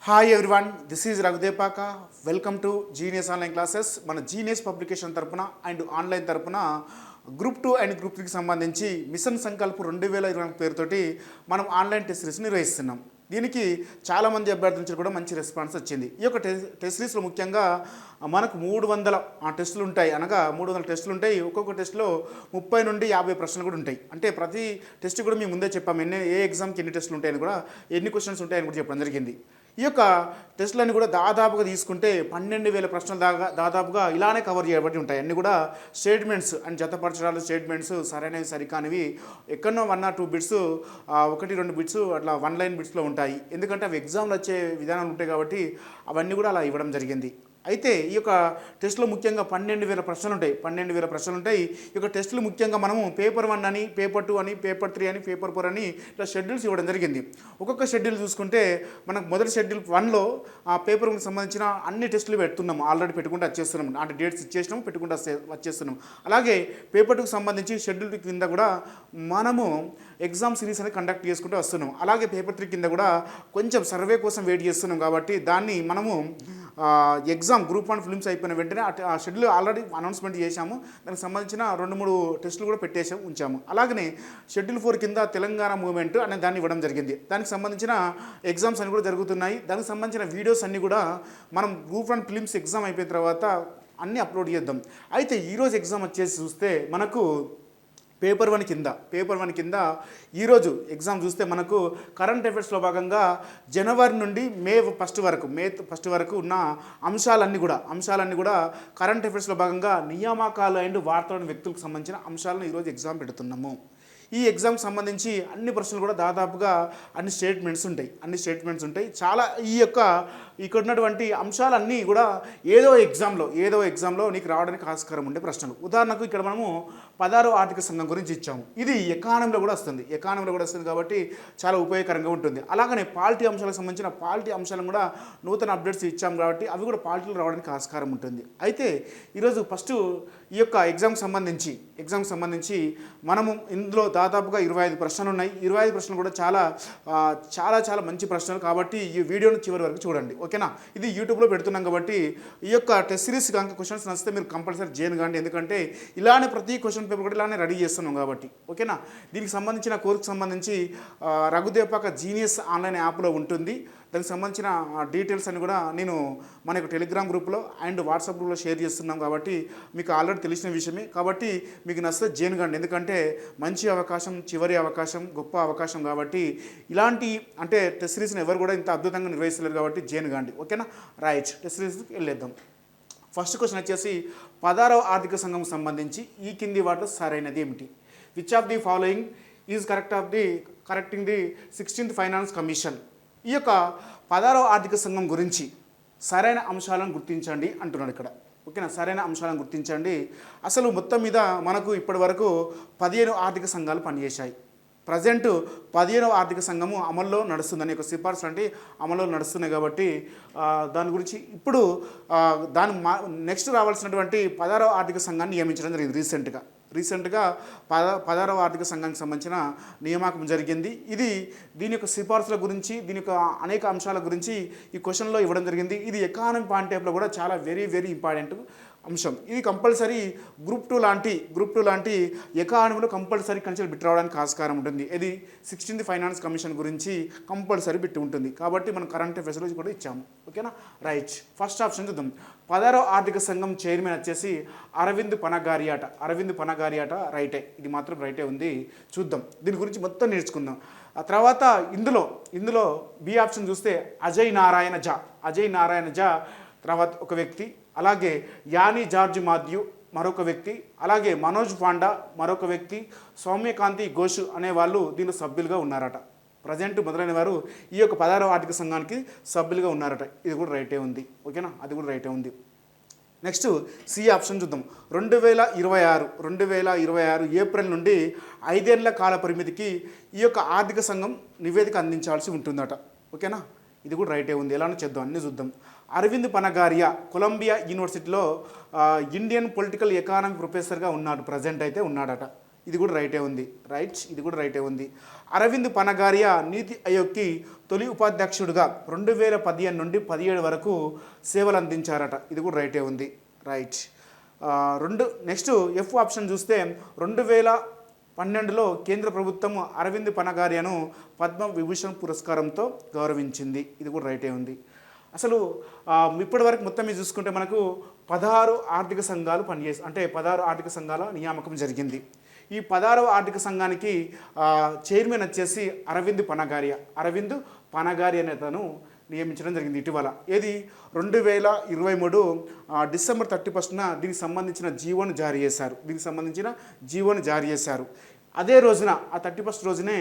Hi everyone, this is Raghu Depaka. Welcome to genius online classes. మన genius publication తరపున and online తరపున group 2 and group 3కి సంబంధించి machine Sankalp 2024 పేరుతోటి మనం ఆన్లైన్ టెస్ట్ సిరీస్ నిర్వహిస్తున్నాం. దీనికి చాలామంది అభ్యర్థుల నుంచి కూడా మంచి రెస్పాన్స్ వచ్చింది. ఈ యొక్క టెస్ట్ సిరీస్లో ముఖ్యంగా మనకు 300 టెస్టులు ఉంటాయి. అనగా 300 టెస్టులు ఉంటాయి. ఒక్కొక్క టెస్ట్లో 30 నుండి 50 ప్రశ్నలు కూడా ఉంటాయి. అంటే ప్రతి టెస్ట్ కూడా మేము ముందే చెప్పాము, ఏ ఎగ్జామ్కి ఎన్ని టెస్టులు ఉంటాయని కూడా, ఎన్ని క్వశ్చన్స్ ఉంటాయని కూడా చెప్పడం జరిగింది. ఈ యొక్క టెస్టులన్నీ కూడా దాదాపుగా తీసుకుంటే 12,000 ప్రశ్నలు దాదాపుగా ఇలానే కవర్ చేయబడి ఉంటాయి. అన్నీ కూడా స్టేట్మెంట్స్ అండ్ జతపరచడాలు, స్టేట్మెంట్స్ సరైనవి సరికానివి, ఎక్కడో 1 or 2 బిట్స్, 1-2 బిట్స్ అట్లా 1 లైన్ బిట్స్లో ఉంటాయి. ఎందుకంటే అవి ఎగ్జామ్లో వచ్చే విధానాలు ఉంటాయి కాబట్టి అవన్నీ కూడా అలా ఇవ్వడం జరిగింది. అయితే ఈ యొక్క టెస్టులో ముఖ్యంగా 12,000 ప్రశ్నలు ఉంటాయి. 12,000 ప్రశ్నలు ఉంటాయి. ఈ యొక్క టెస్టులు ముఖ్యంగా మనము పేపర్ 1 అని, పేపర్ 2 అని, పేపర్ 3 అని, పేపర్ 4 అని ఇట్లా షెడ్యూల్స్ ఇవ్వడం జరిగింది. ఒక్కొక్క షెడ్యూల్ చూసుకుంటే మనకు మొదటి షెడ్యూల్ 1లో ఆ పేపర్ 1కి సంబంధించిన అన్ని టెస్టులు పెడుతున్నాము. ఆల్రెడీ పెట్టుకుంటూ వచ్చేస్తున్నాము. అంటే డేట్స్ ఇచ్చేసినాము, పెట్టుకుంటూ వచ్చేస్తున్నాము. అలాగే పేపర్ 2కి సంబంధించి షెడ్యూల్ కింద కూడా మనము ఎగ్జామ్ సిరీస్ అనేది కండక్ట్ చేసుకుంటూ వస్తున్నాం. అలాగే పేపర్ 3 కింద కూడా కొంచెం సర్వే కోసం వెయిట్ చేస్తున్నాం కాబట్టి దాన్ని మనము ఎగ్జామ్ గ్రూప్ 1 ఫిలిమ్స్ అయిపోయిన వెంటనే ఆ షెడ్యూల్ ఆల్రెడీ అనౌన్స్మెంట్ చేశాము. దానికి సంబంధించిన 2-3 టెస్టులు కూడా ఉంచాము. అలాగనే షెడ్యూల్ 4 కింద తెలంగాణ మూవ్మెంట్ అనే దాన్ని ఇవ్వడం జరిగింది. దానికి సంబంధించిన ఎగ్జామ్స్ అన్ని కూడా జరుగుతున్నాయి. దానికి సంబంధించిన వీడియోస్ అన్నీ కూడా మనం గ్రూప్ 1 ఫిలిమ్స్ ఎగ్జామ్ అయిపోయిన తర్వాత అన్నీ అప్లోడ్ చేద్దాం. అయితే ఈరోజు ఎగ్జామ్ వచ్చేసి చూస్తే మనకు పేపర్ 1 కింద ఈరోజు ఎగ్జామ్ చూస్తే మనకు కరెంట్ అఫైర్స్లో భాగంగా జనవరి నుండి మే ఫస్ట్ వరకు ఉన్న అంశాలన్నీ కూడా కరెంట్ అఫైర్స్లో భాగంగా నియామకాలు అండ్ వార్తలను వ్యక్తులకు సంబంధించిన అంశాలను ఈరోజు ఎగ్జామ్ పెడుతున్నాము. ఈ ఎగ్జామ్కి సంబంధించి అన్ని ప్రశ్నలు కూడా దాదాపుగా అన్ని స్టేట్మెంట్స్ ఉంటాయి. చాలా ఇక్కడ ఉన్నటువంటి అంశాలన్నీ కూడా ఏదో ఎగ్జామ్లో నీకు రావడానికి ఆస్కారం ఉండే ప్రశ్నలు. ఉదాహరణకు ఇక్కడ మనము 16వ ఆర్థిక సంఘం గురించి ఇచ్చాము. ఇది ఎకానమీలో కూడా వస్తుంది కాబట్టి చాలా ఉపయోగకరంగా ఉంటుంది. అలాగనే పాలిటీ అంశాలకు సంబంధించిన అంశాలను కూడా నూతన అప్డేట్స్ ఇచ్చాము కాబట్టి అవి కూడా పాలిటీలో రావడానికి ఆస్కారం ఉంటుంది. అయితే ఈరోజు ఫస్ట్ ఈ యొక్క ఎగ్జామ్కి సంబంధించి మనము ఇందులో దాదాపుగా 25 ప్రశ్నలు ఉన్నాయి. 25 ప్రశ్నలు కూడా చాలా మంచి ప్రశ్నలు కాబట్టి ఈ వీడియోను చివరి వరకు చూడండి. ఓకేనా? ఇది యూట్యూబ్లో పెడుతున్నాం కాబట్టి ఈ యొక్క టెస్ట్ సిరీస్ కనుక క్వశ్చన్స్ నచ్చితే మీరు కంపల్సరీ జాయిన్ కాండి. ఎందుకంటే ఇలానే ప్రతి క్వశ్చన్ పేపర్ కూడా ఇలానే రెడీ చేస్తున్నాం కాబట్టి. ఓకేనా? దీనికి సంబంధించిన కోర్సుకు సంబంధించి రఘుదేపాక జీనియస్ ఆన్లైన్ యాప్లో ఉంటుంది. దానికి సంబంధించిన డీటెయిల్స్ అని కూడా నేను మన యొక్క టెలిగ్రామ్ గ్రూప్లో అండ్ వాట్సాప్ గ్రూప్లో షేర్ చేస్తున్నాం కాబట్టి మీకు ఆల్రెడీ తెలిసిన విషయమే. కాబట్టి మీకు నచ్చితే జాయిన్ కాండి. ఎందుకంటే మంచి అవకాశం, చివరి అవకాశం, గొప్ప అవకాశం కాబట్టి ఇలాంటి టెస్ట్ సిరీస్ని ఎవరు కూడా ఇంత అద్భుతంగా నిర్వహిస్తలేరు కాబట్టి జాయిన్ కాండి. ఓకేనా? రైట్, టెస్ట్ సిరీస్కి వెళ్ళేద్దాం. ఫస్ట్ క్వశ్చన్ వచ్చేసి 16వ ఆర్థిక సంఘం సంబంధించి ఈ కింది వాటిలో సరైనది ఏమిటి? Which of the following is correcting the 16th finance commission? ఈ యొక్క 16వ ఆర్థిక సంఘం గురించి సరైన అంశాలను గుర్తించండి అంటున్నాడు ఇక్కడ. ఓకేనా? సరైన అంశాలను గుర్తించండి. అసలు మొత్తం మీద మనకు ఇప్పటి వరకు 15 ఆర్థిక సంఘాలు పనిచేశాయి. ప్రజెంట్ 15వ ఆర్థిక సంఘము అమల్లో నడుస్తుందని ఒక సిఫార్సు అమల్లో నడుస్తున్నాయి కాబట్టి దాని గురించి ఇప్పుడు నెక్స్ట్ రావాల్సినటువంటి 16వ ఆర్థిక సంఘాన్ని నియమించడం జరిగింది. రీసెంట్గా 16వ ఆర్థిక సంఘానికి సంబంధించిన నియామకం జరిగింది. దీని యొక్క సిఫార్సుల గురించి, దీని యొక్క అనేక అంశాల గురించి ఈ క్వశ్చన్లో ఇవ్వడం జరిగింది. ఇది ఎకానమీ పాయింట్ ఆఫ్లో కూడా చాలా వెరీ ఇంపార్టెంట్ అంశం. ఇది కంపల్సరీ గ్రూప్ 2 లాంటి ఎకానమీలో కంపల్సరీ కన్సిడర్ బిట్ రావడానికి ఆస్కారం ఉంటుంది. ఇది 16th ఫైనాన్స్ కమిషన్ గురించి కంపల్సరీ బిట్ ఉంటుంది కాబట్టి మనం కరెంట్ అఫైర్స్లో కూడా ఇచ్చాము. ఓకేనా? రైట్, ఫస్ట్ ఆప్షన్ చూద్దాం. 16వ ఆర్థిక సంఘం చైర్మన్ వచ్చేసి అరవింద్ పనగారియాట. రైటే, ఇది మాత్రం రైటే ఉంది. చూద్దాం, దీని గురించి మొత్తం నేర్చుకుందాం. ఆ తర్వాత ఇందులో బి ఆప్షన్ చూస్తే అజయ్ నారాయణ జా తర్వాత ఒక వ్యక్తి, అలాగే యానీ జార్జ్ మాథ్యూ మరొక వ్యక్తి, అలాగే మనోజ్ పాండా మరొక వ్యక్తి, సౌమ్యకాంతి ఘోష్ అనేవాళ్ళు దీనిలో సభ్యులుగా ఉన్నారట. ప్రజెంట్ మొదలైన వారు ఈ యొక్క 16వ ఆర్థిక సంఘానికి సభ్యులుగా ఉన్నారట. ఇది కూడా రైటే ఉంది. ఓకేనా? అది కూడా రైటే ఉంది. నెక్స్ట్ సి ఆప్షన్ చూద్దాం. 2026 ఏప్రిల్ నుండి 5 ఏళ్ల కాల పరిమితికి ఈ యొక్క ఆర్థిక సంఘం నివేదిక అందించాల్సి ఉంటుందట. ఓకేనా? ఇది కూడా రైటే ఉంది. ఎలానో చేద్దాం, అన్నీ చూద్దాం. అరవింద్ పనగారియా కొలంబియా యూనివర్సిటీలో ఇండియన్ పొలిటికల్ ఎకానమీ ప్రొఫెసర్గా ఉన్నాడు. ప్రజెంట్ అయితే ఉన్నాడట. ఇది కూడా రైటే ఉంది. రైట్, ఇది కూడా రైటే ఉంది. అరవింద్ పనగారియా నీతి ఆయోగ్కి తొలి ఉపాధ్యక్షుడిగా 2015 నుండి 17 వరకు సేవలు అందించారట. ఇది కూడా రైటే ఉంది. రైట్. నెక్స్ట్ ఎఫ్ ఆప్షన్ చూస్తే 2012లో కేంద్ర ప్రభుత్వం అరవింద్ పనగారియాను పద్మ విభూషణ్ పురస్కారంతో గౌరవించింది. ఇది కూడా రైటే ఉంది. అసలు ఇప్పటి వరకు మొత్తం మీద చూసుకుంటే మనకు 16 ఆర్థిక సంఘాలు అంటే 16 ఆర్థిక సంఘాల నియామకం జరిగింది. ఈ 16వ ఆర్థిక సంఘానికి చైర్మన్ వచ్చేసి అరవింద్ పనగారియా అనే తను నియమించడం జరిగింది ఇటీవల. ఏది 2023 డిసెంబర్ 31న దీనికి సంబంధించిన జీవోను జారీ చేశారు. అదే రోజున ఆ 31st రోజునే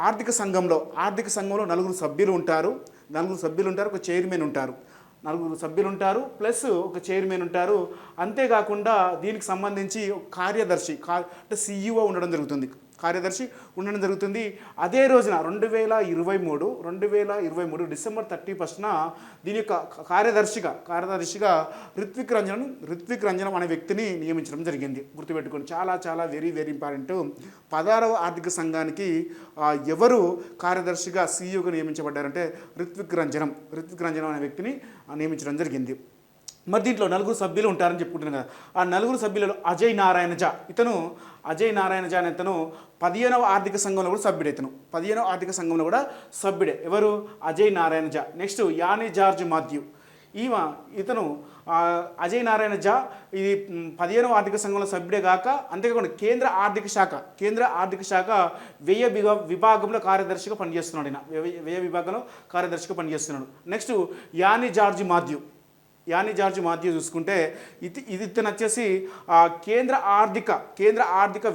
ఆర్థిక సంఘంలో 4 సభ్యులు ఉంటారు. ఒక చైర్మన్ ఉంటారు. 4 సభ్యులు ఉంటారు ప్లస్ ఒక చైర్మన్ ఉంటారు. అంతేకాకుండా దీనికి సంబంధించి కార్యదర్శి అంటే CEO ఉండడం జరుగుతుంది. అదే రోజున 2023 డిసెంబర్ 31న దీని యొక్క కార్యదర్శిగా రిత్విక్ రంజన్ అనే వ్యక్తిని నియమించడం జరిగింది. గుర్తుపెట్టుకోండి, చాలా వెరీ వెరీ ఇంపార్టెంట్. 16వ ఆర్థిక సంఘానికి ఎవరు కార్యదర్శిగా CEOగా నియమించబడ్డారంటే రిత్విక్ రంజన్ అనే వ్యక్తిని నియమించడం జరిగింది. మరి దీంట్లో 4 సభ్యులు ఉంటారని చెప్పుకుంటున్నాను కదా. ఆ 4 సభ్యులలో అజయ్ నారాయణ జా అనే ఇతను 15వ ఆర్థిక సంఘంలో కూడా సభ్యుడే. ఎవరు? Ajay Narayan Jha. Next Annie George Mathew. ఇతను అజయ్ నారాయణ జా ఇది 15వ ఆర్థిక సంఘంలో సభ్యుడే కాక అంతేకాకుండా కేంద్ర ఆర్థిక శాఖ వ్యయ విభాగంలో కార్యదర్శిగా పనిచేస్తున్నాడు. నెక్స్ట్ యానీ జార్జ్ మాథ్యూ చూసుకుంటే ఇతను వచ్చేసి కేంద్ర ఆర్థిక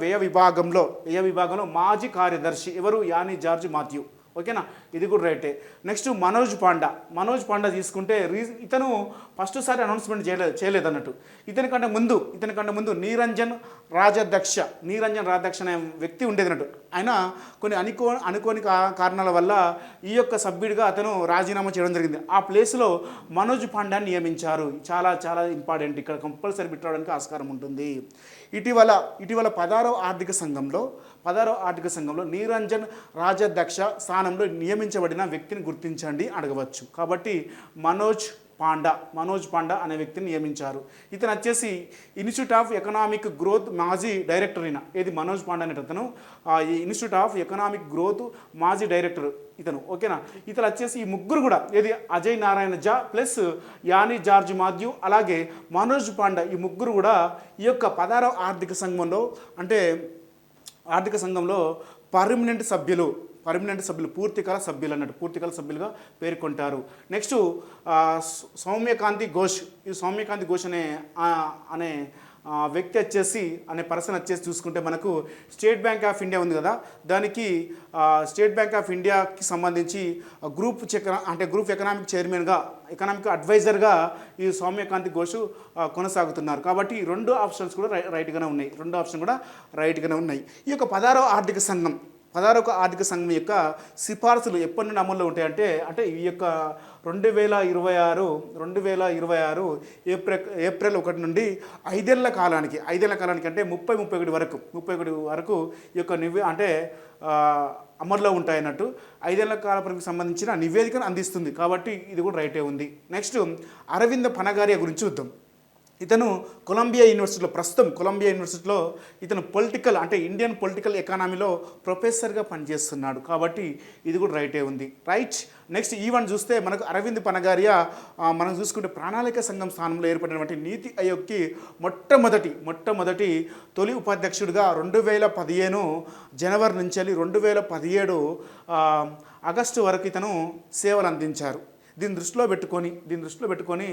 వ్యయ విభాగంలో మాజీ కార్యదర్శి. ఎవరు? Annie George Mathew. ఓకేనా, ఇది కూడా రైటే. నెక్స్ట్ మనోజ్ పాండా తీసుకుంటే ఇతను ఫస్ట్ సారి అనౌన్స్మెంట్ చేయలేదు అన్నట్టు. ఇతనికంటే ముందు నీరంజన్ రాజాధ్యక్ష అనే వ్యక్తి ఉండేది అన్నట్టు. ఆయన కొన్ని అనుకోని కారణాల వల్ల ఈ యొక్క సభ్యుడిగా అతను రాజీనామా చేయడం జరిగింది. ఆ ప్లేస్లో మనోజ్ పాండాని నియమించారు. చాలా ఇంపార్టెంట్, ఇక్కడ కంపల్సరీ బిట్టడానికి ఆస్కారం ఉంటుంది. ఇటీవల 16వ ఆర్థిక సంఘంలో నీరంజన్ రాజాధ్యక్ష స్థానంలో నియమించబడిన వ్యక్తిని గుర్తించండి అడగవచ్చు. కాబట్టి మనోజ్ పాండా అనే వ్యక్తిని నియమించారు. ఇతను వచ్చేసి ఇన్స్టిట్యూట్ ఆఫ్ ఎకనామిక్ గ్రోత్ మాజీ డైరెక్టర్. ఏది మనోజ్ పాండా అనే అతను ఈ ఇన్స్టిట్యూట్ ఆఫ్ ఎకనామిక్ గ్రోత్ మాజీ డైరెక్టర్ ఇతను. ఓకేనా, ఇతను వచ్చేసి ఈ ముగ్గురు కూడా ఏది అజయ్ నారాయణ జా ప్లస్ యానీ జార్జ్ మాథ్యూ అలాగే మనోజ్ పాండా ఈ ముగ్గురు కూడా ఈ యొక్క 16వ ఆర్థిక సంఘంలో పర్మనెంట్ సభ్యులు పూర్తికాల సభ్యులుగా పేర్కొంటారు. నెక్స్ట్ సౌమ్యకాంతి ఘోష్ అనే వ్యక్తి అనే పర్సన్ వచ్చేసి చూసుకుంటే మనకు స్టేట్ బ్యాంక్ ఆఫ్ ఇండియా ఉంది కదా, దానికి స్టేట్ బ్యాంక్ ఆఫ్ ఇండియాకి సంబంధించి గ్రూప్ ఎకనామిక్ అడ్వైజర్గా ఈ సౌమ్యకాంతి ఘోష్ కొనసాగుతున్నారు. కాబట్టి 2 ఆప్షన్స్ కూడా రైట్గానే ఉన్నాయి. ఈ యొక్క 16వ ఆర్థిక సంఘం యొక్క సిఫార్సులు ఎప్పటి నుండి అమల్లో ఉంటాయంటే ఈ యొక్క 2026 ఏప్రిల్ 1 నుండి 5 ఏళ్ల కాలానికి అంటే 31 వరకు ఈ యొక్క అమల్లో ఉంటాయన్నట్టు 5 ఏళ్ల కాల పరిమితికి సంబంధించిన నివేదికను అందిస్తుంది. కాబట్టి ఇది కూడా రైటే ఉంది. నెక్స్ట్ అరవింద్ పనగారియా గురించి చూద్దాం. ఇతను కొలంబియా యూనివర్సిటీలో ఇతను ఇండియన్ పొలిటికల్ ఎకానమీలో ప్రొఫెసర్గా పనిచేస్తున్నాడు. కాబట్టి ఇది కూడా రైటే ఉంది. రైట్. నెక్స్ట్ ఈవెన్ చూస్తే మనకు అరవింద్ పనగారియా మనం చూసుకుంటే ప్రణాళిక సంఘం స్థానంలో ఏర్పడినటువంటి నీతి ఆయోగ్కి మొట్టమొదటి తొలి ఉపాధ్యక్షుడిగా 2015 జనవరి నుంచి 2017 ఆగస్టు వరకు ఇతను సేవలు అందించారు. దీన్ని దృష్టిలో పెట్టుకొని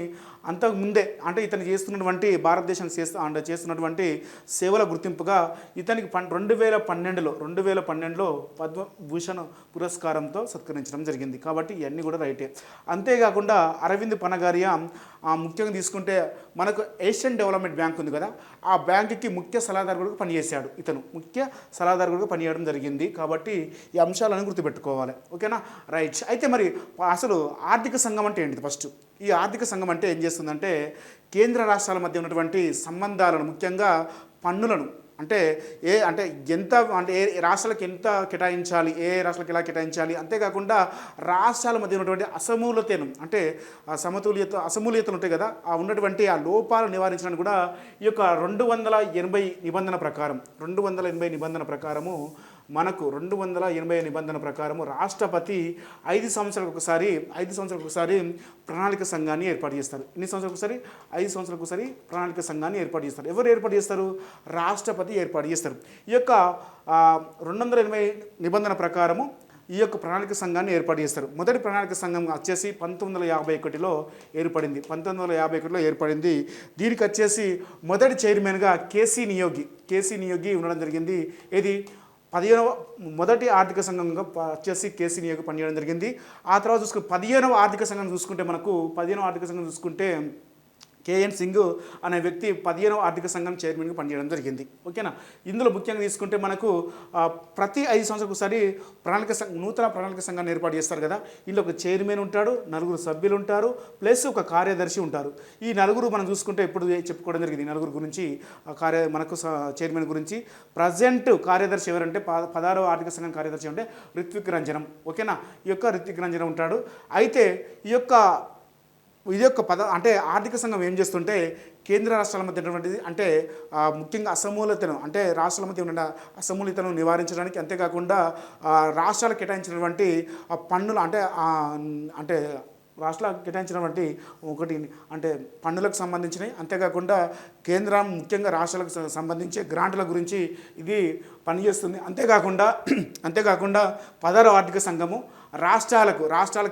అంతకుముందే ఇతను చేస్తున్నటువంటి భారతదేశానికి చేస్తున్నటువంటి సేవల గుర్తింపుగా ఇతనికి 2012లో పద్మభూషణ్ పురస్కారంతో సత్కరించడం జరిగింది. కాబట్టి ఇవన్నీ కూడా రైటే. అంతేకాకుండా అరవింద్ పనగారియా ముఖ్యంగా తీసుకుంటే మనకు ఏషియన్ డెవలప్మెంట్ బ్యాంక్ ఉంది కదా, ఆ బ్యాంకుకి ముఖ్య సలహాదారుగా పనిచేశాడు. పనిచేయడం జరిగింది. కాబట్టి ఈ అంశాలను గుర్తుపెట్టుకోవాలి. ఓకేనా, రైట్. అయితే మరి అసలు ఆర్థిక సంఘం అంటే ఏంటిది? ఫస్ట్ ఈ ఆర్థిక సంఘం అంటే ఏం చేస్తుందంటే కేంద్ర రాష్ట్రాల మధ్య ఉన్నటువంటి సంబంధాలను, ముఖ్యంగా పన్నులను అంటే అంటే ఎంత అంటే ఏ రాష్ట్రాలకు ఎంత కేటాయించాలి, ఏ రాష్ట్రాలకు ఎలా కేటాయించాలి, అంతేకాకుండా రాష్ట్రాల మధ్య ఉన్నటువంటి అసమూలతను అంటే అసమూల్యతలు ఉంటాయి కదా, ఆ ఉన్నటువంటి ఆ లోపాలు నివారించడానికి కూడా ఈ యొక్క 280 నిబంధన ప్రకారం 280 నిబంధన ప్రకారము మనకు 280 నిబంధన ప్రకారము రాష్ట్రపతి 5 సంవత్సరాలకు ఒకసారి ప్రణాళిక సంఘాన్ని ఏర్పాటు చేస్తారు. ఎన్ని సంవత్సరాలకు ఒకసారి? 5 సంవత్సరాలకు ఒకసారి ప్రణాళిక సంఘాన్ని ఏర్పాటు చేస్తారు. ఎవరు ఏర్పాటు చేస్తారు? రాష్ట్రపతి ఏర్పాటు చేస్తారు. ఈ యొక్క 280 నిబంధన ప్రకారము ఈ యొక్క ప్రణాళిక సంఘాన్ని ఏర్పాటు చేస్తారు. మొదటి ప్రణాళిక సంఘం వచ్చేసి 1951లో ఏర్పడింది. 1951లో ఏర్పడింది. దీనికి వచ్చేసి మొదటి చైర్మన్గా కేసీ నియోగి ఉండడం జరిగింది. ఇది మొదటి ఆర్థిక సంఘంగా వచ్చేసి కేసీ నియోగి పనిచేయడం జరిగింది. ఆ తర్వాత 15వ ఆర్థిక సంఘం చూసుకుంటే మనకు 15వ ఆర్థిక సంఘం చూసుకుంటే కేఎన్ సింగ్ అనే వ్యక్తి 15వ ఆర్థిక సంఘం చైర్మన్గా పనిచేయడం జరిగింది. ఓకేనా. ఇందులో ముఖ్యంగా తీసుకుంటే మనకు ప్రతి 5 సంవత్సరాలకు ఒకసారి నూతన ప్రణాళిక సంఘాన్ని ఏర్పాటు చేస్తారు కదా. ఇందులో ఒక చైర్మన్ ఉంటాడు, 4 సభ్యులు ఉంటారు, ప్లస్ ఒక కార్యదర్శి ఉంటారు. ఈ నలుగురు మనం చూసుకుంటే ఇప్పుడు చెప్పుకోవడం జరిగింది. ఈ నలుగురు గురించి మనకు చైర్మన్ గురించి. ప్రజెంట్ కార్యదర్శి ఎవరంటే 16వ ఆర్థిక సంఘం కార్యదర్శి అంటే రిత్విక్ రంజనం. ఓకేనా. ఈ యొక్క రిత్విక్ రంజనం ఉంటాడు. అయితే ఇది యొక్క అంటే ఆర్థిక సంఘం ఏం చేస్తుంటే కేంద్ర రాష్ట్రాల మధ్య ఉన్నటువంటిది అంటే ముఖ్యంగా అసమూలతను అంటే రాష్ట్రాల మధ్య ఉన్న అసమూలతను నివారించడానికి, అంతేకాకుండా రాష్ట్రాలకు కేటాయించినటువంటి పన్నులు అంటే రాష్ట్రాలకు కేటాయించినటువంటి ఒకటి అంటే పన్నులకు సంబంధించినవి, అంతేకాకుండా కేంద్రం ముఖ్యంగా రాష్ట్రాలకు సంబంధించి గ్రాంట్ల గురించి ఇది పనిచేస్తుంది. అంతేకాకుండా 16వ ఆర్థిక సంఘము రాష్ట్రాలకు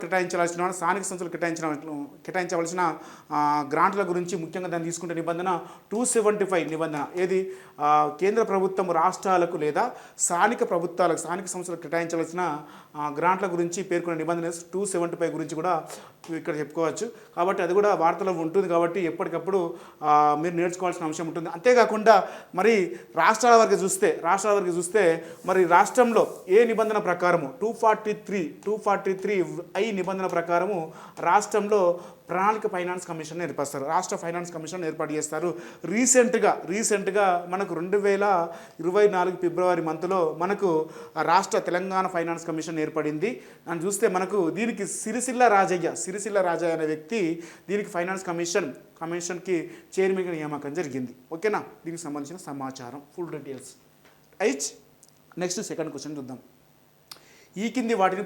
కేటాయించాల్సిన స్థానిక సంస్థలు కేటాయించవలసిన గ్రాంట్ల గురించి ముఖ్యంగా దాన్ని తీసుకుంటే నిబంధన 275 నిబంధన. ఏది? కేంద్ర ప్రభుత్వం రాష్ట్రాలకు లేదా స్థానిక సంస్థలకు కేటాయించవలసిన గ్రాంట్ల గురించి పేర్కొన్న నిబంధన 275 గురించి కూడా ఇక్కడ చెప్పుకోవచ్చు. కాబట్టి అది కూడా వార్తలో ఉంటుంది. కాబట్టి ఎప్పటికప్పుడు మీరు నేర్చుకోవాల్సిన అంశం ఉంటుంది. అంతేకాకుండా మరి రాష్ట్రాల వరకు చూస్తే మరి రాష్ట్రంలో ఏ నిబంధన ప్రకారము 243 నిబంధన ప్రకారము రాష్ట్రంలో ప్రణాళిక ఫైనాన్స్ కమిషన్ ఏర్పరుస్తారు. రాష్ట్ర ఫైనాన్స్ కమిషన్ ఏర్పాటు చేస్తారు. రీసెంట్గా మనకు 2024 ఫిబ్రవరి మంత్లో మనకు తెలంగాణ ఫైనాన్స్ కమిషన్ ఏర్పడింది. అని చూస్తే మనకు దీనికి సిరిసిల్ల రాజయ్య అనే వ్యక్తి దీనికి ఫైనాన్స్ కమిషన్కి చైర్మన్గా నియామకం జరిగింది. ఓకేనా. దీనికి సంబంధించిన సమాచారం full details. Next second question చూద్దాం. ఈ కింది వాటిని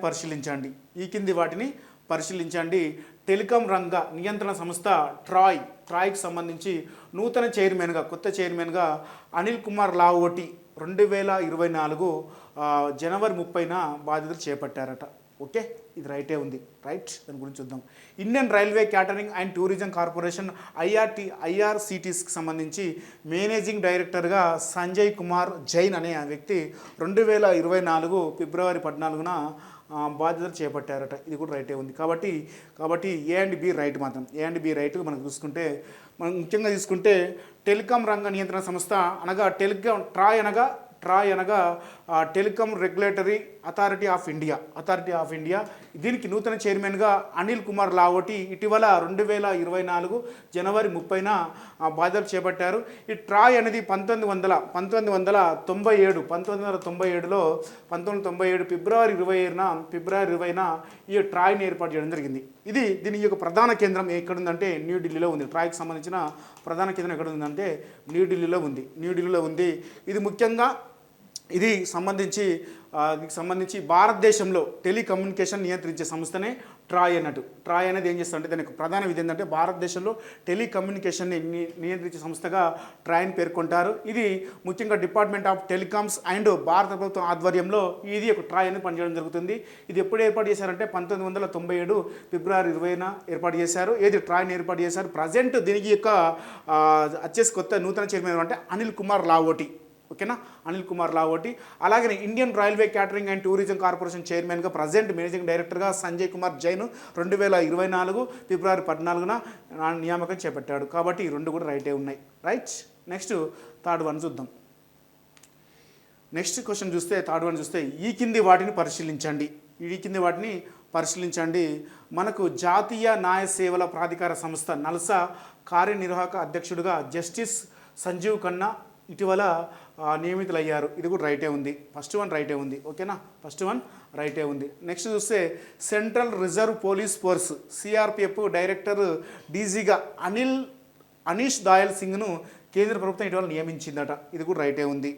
పరిశీలించండి. టెలికాం రంగ నియంత్రణ సంస్థ ట్రాయ్కి సంబంధించి నూతన కొత్త చైర్మన్గా అనిల్ కుమార్ లావోటి 2024 జనవరి 30న బాధ్యతలు చేపట్టారట. ఓకే, ఇది రైటే ఉంది. దాని గురించి చూద్దాం. Indian railway catering and tourism corporation IRCTCకి సంబంధించి మేనేజింగ్ డైరెక్టర్గా సంజయ్ కుమార్ జైన్ అనే వ్యక్తి 2024 ఫిబ్రవరి 14న బాధ్యతలు చేపట్టారట. ఇది కూడా రైటే ఉంది. కాబట్టి ఏ అండ్ బి రైట్ మాత్రం. ఏ అండ్ బి రైట్ మనం ముఖ్యంగా తీసుకుంటే టెలికాం రంగ నియంత్రణ సంస్థ అనగా ట్రాయ్ అనగా telecom regulatory authority of India. దీనికి నూతన చైర్మన్గా అనిల్ కుమార్ లావోటి ఇటీవల 2024 జనవరి 30న బాధ్యతలు చేపట్టారు. ఈ ట్రాయ్ అనేది 1997 ఫిబ్రవరి 20న ఈ ట్రాయ్ని ఏర్పాటు చేయడం జరిగింది. దీని యొక్క ప్రధాన కేంద్రం ఎక్కడుందంటే న్యూఢిల్లీలో ఉంది. ట్రాయ్కి సంబంధించిన ప్రధాన కేంద్రం ఎక్కడ ఉందంటే న్యూఢిల్లీలో ఉంది. ఇది ముఖ్యంగా దీనికి సంబంధించి భారతదేశంలో టెలికమ్యూనికేషన్ నియంత్రించే సంస్థనే ట్రాయ్ అన్నట్టు. ట్రాయ్ అనేది ఏం చేస్తుందంటే దాని యొక్క ప్రధాన విధి ఏంటంటే భారతదేశంలో టెలికమ్యూనికేషన్ని నియంత్రించే సంస్థగా ట్రాయ్ని పేర్కొంటారు. ఇది ముఖ్యంగా డిపార్ట్మెంట్ ఆఫ్ టెలికామ్స్ అండ్ భారత ప్రభుత్వం ఆధ్వర్యంలో ఇది ఒక ట్రాయ్ అనేది పనిచేయడం జరుగుతుంది. ఇది ఎప్పుడు ఏర్పాటు చేశారంటే 1997 ఫిబ్రవరి 20న ఏర్పాటు చేశారు. ట్రాయ్ని ఏర్పాటు చేశారు. ప్రజెంట్ దీనికి యొక్క వచ్చేసి కొత్త నూతన చైర్మన్ అంటే అనిల్ కుమార్ లావోటి. ఓకేనా, అనిల్ కుమార్ లావోటి. అలాగే Indian railway catering and tourism corporation చైర్మన్గా ప్రజెంట్ మేనేజింగ్ డైరెక్టర్గా సంజయ్ కుమార్ జైన్ 2024 ఫిబ్రవరి 14న నియామకం చేపట్టాడు. కాబట్టి ఈ రెండు కూడా రైటే ఉన్నాయి. నెక్స్ట్ థర్డ్ వన్ చూద్దాం. నెక్స్ట్ క్వశ్చన్ చూస్తే థర్డ్ వన్ చూస్తే ఈ కింది వాటిని పరిశీలించండి. మనకు జాతీయ న్యాయ సేవల ప్రాధికార సంస్థ నల్సా కార్యనిర్వాహక అధ్యక్షుడిగా జస్టిస్ సంజీవ్ ఖన్నా ఇటీవల నియమితులయ్యారు. ఇది కూడా రైటే ఉంది. ఫస్ట్ వన్ రైటే ఉంది. ఓకేనా, ఫస్ట్ వన్ రైటే ఉంది. నెక్స్ట్ చూస్తే central reserve police force CRPF director డీజీగా అనీష్ దయాల్ సింగ్ను కేంద్ర ప్రభుత్వం ఇటీవల నియమించిందట. ఇది కూడా రైటే ఉంది.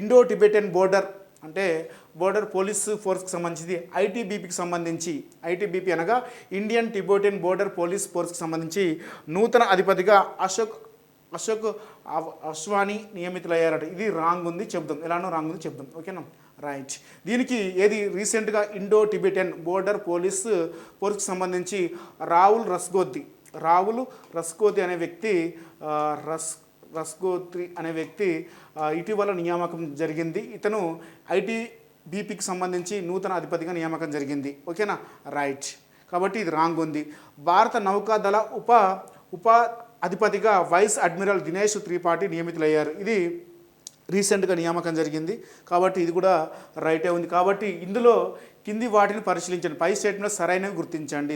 ఇండో టిబెటన్ బోర్డర్ పోలీస్ ఫోర్స్కి సంబంధించి ఐటీబీపీకి సంబంధించి, ఐటీబీపీ అనగా ఇండియన్ టిబెటన్ బోర్డర్ పోలీస్ ఫోర్స్కి సంబంధించి నూతన అధిపతిగా అశోక్ అశ్వాని నియమితులయ్యారట. ఇది రాంగ్ ఉంది చెప్దాం, ఎలానో రాంగ్ ఉంది చెప్దాం. ఓకేనా, రైట్. దీనికి ఏది రీసెంట్గా ఇండో టిబెటన్ బోర్డర్ పోలీస్ ఫోర్స్కి సంబంధించి రావుల్ రస్కోతి అనే వ్యక్తి రస్కోత్రి అనే వ్యక్తి ఇటీవల నియామకం జరిగింది. ఇతను ఐటీబీపీకి సంబంధించి నూతన అధిపతిగా నియామకం జరిగింది. ఓకేనా, రైట్. కాబట్టి ఇది రాంగ్ ఉంది. భారత నౌకాదళ ఉప అధిపతిగా వైస్ అడ్మిరల్ దినేష్ త్రిపాఠి నియమితులయ్యారు. ఇది రీసెంట్గా నియామకం జరిగింది. కాబట్టి ఇది కూడా రైటే ఉంది. కాబట్టి ఇందులో కింది వాటిని పరిశీలించండి. పై స్టేట్మెంట్ సరైనవి గుర్తించండి.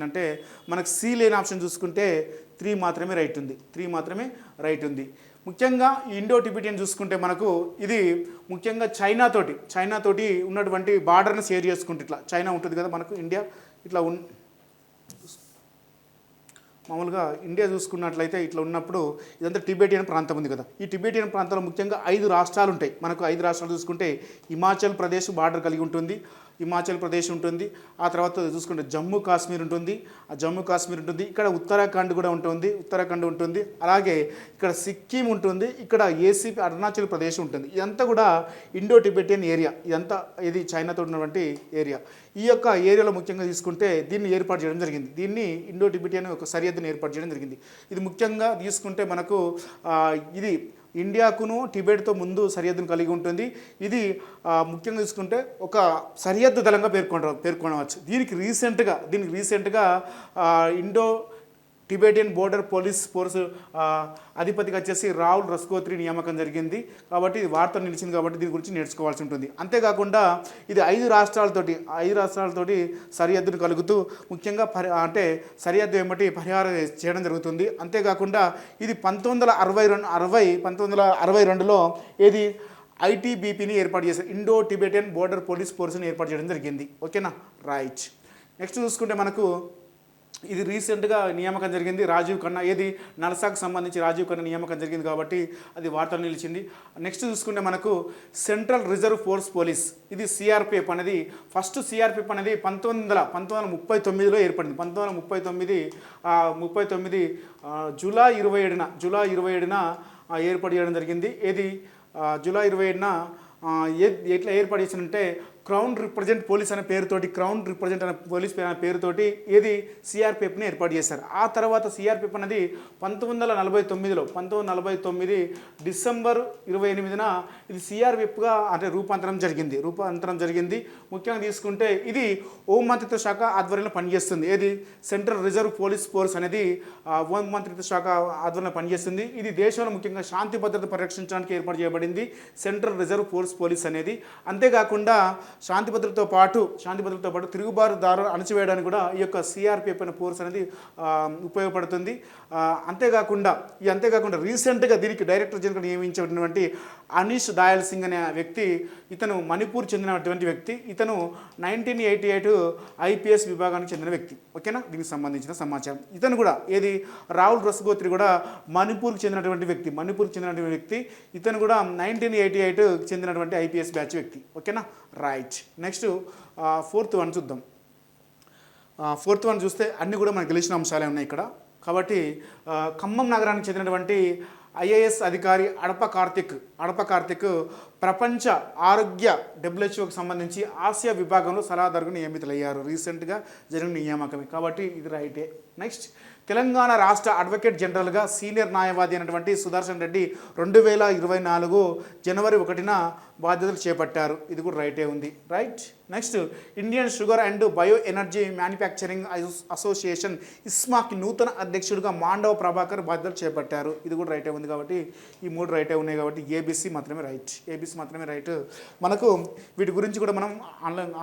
అంటే మనకు సి లేని ఆప్షన్ చూసుకుంటే 3 మాత్రమే రైట్ ఉంది. 3 మాత్రమే రైట్ ఉంది. ముఖ్యంగా ఈ ఇండో టిబెటియన్ చూసుకుంటే మనకు ఇది ముఖ్యంగా చైనాతోటి ఉన్నటువంటి బార్డర్ని షేర్ చేసుకుంటే ఇట్లా చైనా ఉంటుంది కదా మనకు, ఇండియా ఇట్లా మామూలుగా ఇండియా చూసుకున్నట్లయితే ఇట్లా ఉన్నప్పుడు ఇదంతా టిబెటియన్ ప్రాంతం ఉంది కదా. ఈ టిబెటియన్ ప్రాంతంలో ముఖ్యంగా 5 రాష్ట్రాలు ఉంటాయి. మనకు 5 రాష్ట్రాలు చూసుకుంటే హిమాచల్ ప్రదేశ్ బార్డర్ కలిగి ఉంటుంది, ఆ తర్వాత చూసుకుంటే జమ్మూ కాశ్మీర్ ఉంటుంది, ఇక్కడ ఉత్తరాఖండ్ కూడా ఉంటుంది, అలాగే ఇక్కడ సిక్కిం ఉంటుంది, ఇక్కడ ఏసీపీ అరుణాచల్ ప్రదేశ్ ఉంటుంది. ఇదంతా కూడా ఇండో టిబెటియన్ ఏరియా. ఇది చైనాతో ఉన్నటువంటి ఏరియా. ఈ యొక్క ఏరియాలో ముఖ్యంగా తీసుకుంటే దీన్ని ఏర్పాటు చేయడం జరిగింది. దీన్ని ఇండో టిబెటియన్ ఒక సరిహద్దుని ఏర్పాటు చేయడం జరిగింది. ఇది ముఖ్యంగా తీసుకుంటే మనకు ఇది ఇండియాకును టిబెట్తో ముందు సరిహద్దును కలిగి ఉంటుంది. ఇది ముఖ్యంగా తీసుకుంటే ఒక సరిహద్దు దళంగా పేర్కొనవచ్చు. దీనికి రీసెంట్గా Indo Tibetan border police force అధిపతిగా వచ్చేసి రావుల్ రస్కోత్రి నియామకం జరిగింది. కాబట్టి ఇది వార్త నిలిచింది కాబట్టి దీని గురించి నేర్చుకోవాల్సి ఉంటుంది. అంతేకాకుండా ఇది 5 రాష్ట్రాలతోటి సరిహద్దును కలుగుతూ ముఖ్యంగా సరిహద్దు ఏమిటి పరిహారం చేయడం జరుగుతుంది. అంతేకాకుండా ఇది 1962లో ఏది ఐటీబీపీని ఏర్పాటు చేశారు. ఇండో టిబెటియన్ బోర్డర్ పోలీస్ ఫోర్స్ని ఏర్పాటు చేయడం జరిగింది. ఓకేనా, రైట్. నెక్స్ట్ చూసుకుంటే మనకు ఇది రీసెంట్గా నియామకం జరిగింది. రాజీవ్ ఖన్నా నల్సాకు సంబంధించి రాజీవ్ ఖన్నా నియామకం జరిగింది కాబట్టి అది వార్తలు నిలిచింది. నెక్స్ట్ చూసుకుంటే మనకు సెంట్రల్ రిజర్వ్ ఫోర్స్ పోలీస్, ఇది సిఆర్పిఎఫ్ అనేది ఫస్ట్ సిఆర్పిఎఫ్ అనేది 1939లో ఏర్పడింది. 1939 జూలై 27న ఏర్పాటు చేయడం జరిగింది. జూలై 27న ఎట్లా ఏర్పాటు చేసిందంటే క్రౌన్ రిప్రజెంట్ పోలీస్ అనే పేరుతోటి సిఆర్పిఎఫ్ని ఏర్పాటు చేశారు. ఆ తర్వాత సిఆర్పిఎఫ్ అనేది 1949 డిసెంబర్ 28న ఇది సిఆర్పిఎఫ్గా రూపాంతరం జరిగింది. ముఖ్యంగా తీసుకుంటే ఇది హోంమంత్రిత్వ శాఖ ఆధ్వర్యంలో పనిచేస్తుంది. సెంట్రల్ రిజర్వ్ పోలీస్ ఫోర్స్ అనేది హోంమంత్రిత్వ శాఖ ఆధ్వర్యంలో పనిచేస్తుంది. ఇది దేశంలో ముఖ్యంగా శాంతి భద్రత పరిరక్షించడానికి ఏర్పాటు చేయబడింది సెంట్రల్ రిజర్వ్ పోలీస్ అనేది. అంతేకాకుండా శాంతి భద్రతతో పాటు తిరుగుబాటుదారులు అణచివేయడానికి కూడా ఈ యొక్క సిఆర్పిఎఫ్ అనే ఫోర్స్ అనేది ఉపయోగపడుతుంది. అంతేకాకుండా రీసెంట్గా దీనికి డైరెక్టర్ జనరల్ నియమించినటువంటి అనీష్ దయాల్ సింగ్ అనే వ్యక్తి, ఇతను మణిపూర్ చెందినటువంటి వ్యక్తి. ఇతను 1988 ఐపీఎస్ విభాగానికి చెందిన వ్యక్తి. ఓకేనా, దీనికి సంబంధించిన సమాచారం. ఇతను కూడా రావుల్ రస్కోత్రి కూడా మణిపూర్కి చెందినటువంటి వ్యక్తి. ఇతను కూడా 1988 చెందినటువంటి ఐపీఎస్ బ్యాచ్ వ్యక్తి. ఓకేనా, రైట్. నెక్స్ట్ ఫోర్త్ వన్ చూద్దాం. ఫోర్త్ వన్ చూస్తే అన్నీ కూడా మనకు తెలిసిన అంశాలే ఉన్నాయి ఇక్కడ. కాబట్టి ఖమ్మం నగరానికి చెందినటువంటి ఐఏఎస్ అధికారి అడప కార్తిక్ ప్రపంచ ఆరోగ్య WHOకి సంబంధించి ఆసియా విభాగంలో సలహాదారుగా నియమితులయ్యారు. రీసెంట్గా జరిగిన నియామకమే కాబట్టి ఇది రైటే. నెక్స్ట్ తెలంగాణ రాష్ట్ర అడ్వకేట్ జనరల్గా సీనియర్ న్యాయవాది అయినటువంటి సుదర్శన్ రెడ్డి 2024 జనవరి 1న బాధ్యతలు చేపట్టారు. ఇది కూడా రైటే ఉంది, right. Next Indian sugar and bioenergy manufacturing association ఇస్మాకి నూతన అధ్యక్షుడిగా మాండవ ప్రభాకర్ బాధ్యతలు చేపట్టారు. ఇది కూడా రైటే ఉంది కాబట్టి ఈ 3 రైటే ఉన్నాయి కాబట్టి ఏబీసీ మాత్రమే రైట్. మనకు వీటి గురించి కూడా మనం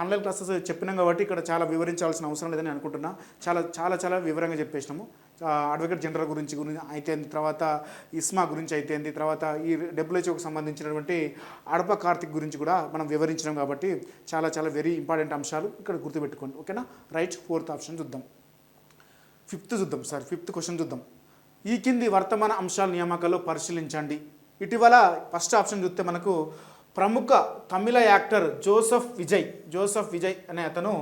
ఆన్లైన్ క్లాసెస్ చెప్పినాం కాబట్టి ఇక్కడ చాలా వివరించాల్సిన అవసరం లేదని అనుకుంటున్నా. చాలా వివరంగా చెప్పేసినాము. అడ్వకేట్ జనరల్ గురించి అయితేంది, తర్వాత ఇస్మా గురించి అయితేంది, తర్వాత ఈ డబ్ల్యూహెచ్ఓకి సంబంధించినటువంటి అడప కార్తిక్ గురించి కూడా మనం వివరించినాం. కాబట్టి చాలా చాలా వెరీ ఇంపార్టెంట్ అంశాలు ఇక్కడ గుర్తుపెట్టుకోండి. ఓకేనా, రైట్. ఫోర్త్ ఆప్షన్ చూద్దాం. ఫిఫ్త్ క్వశ్చన్ చూద్దాం. ఈ కింది వర్తమాన అంశాల నియామకాల్లో పరిశీలించండి. ఇటీవల ఫస్ట్ ఆప్షన్ చూస్తే మనకు ప్రముఖ తమిళ యాక్టర్ జోసెఫ్ విజయ్ అనే అతను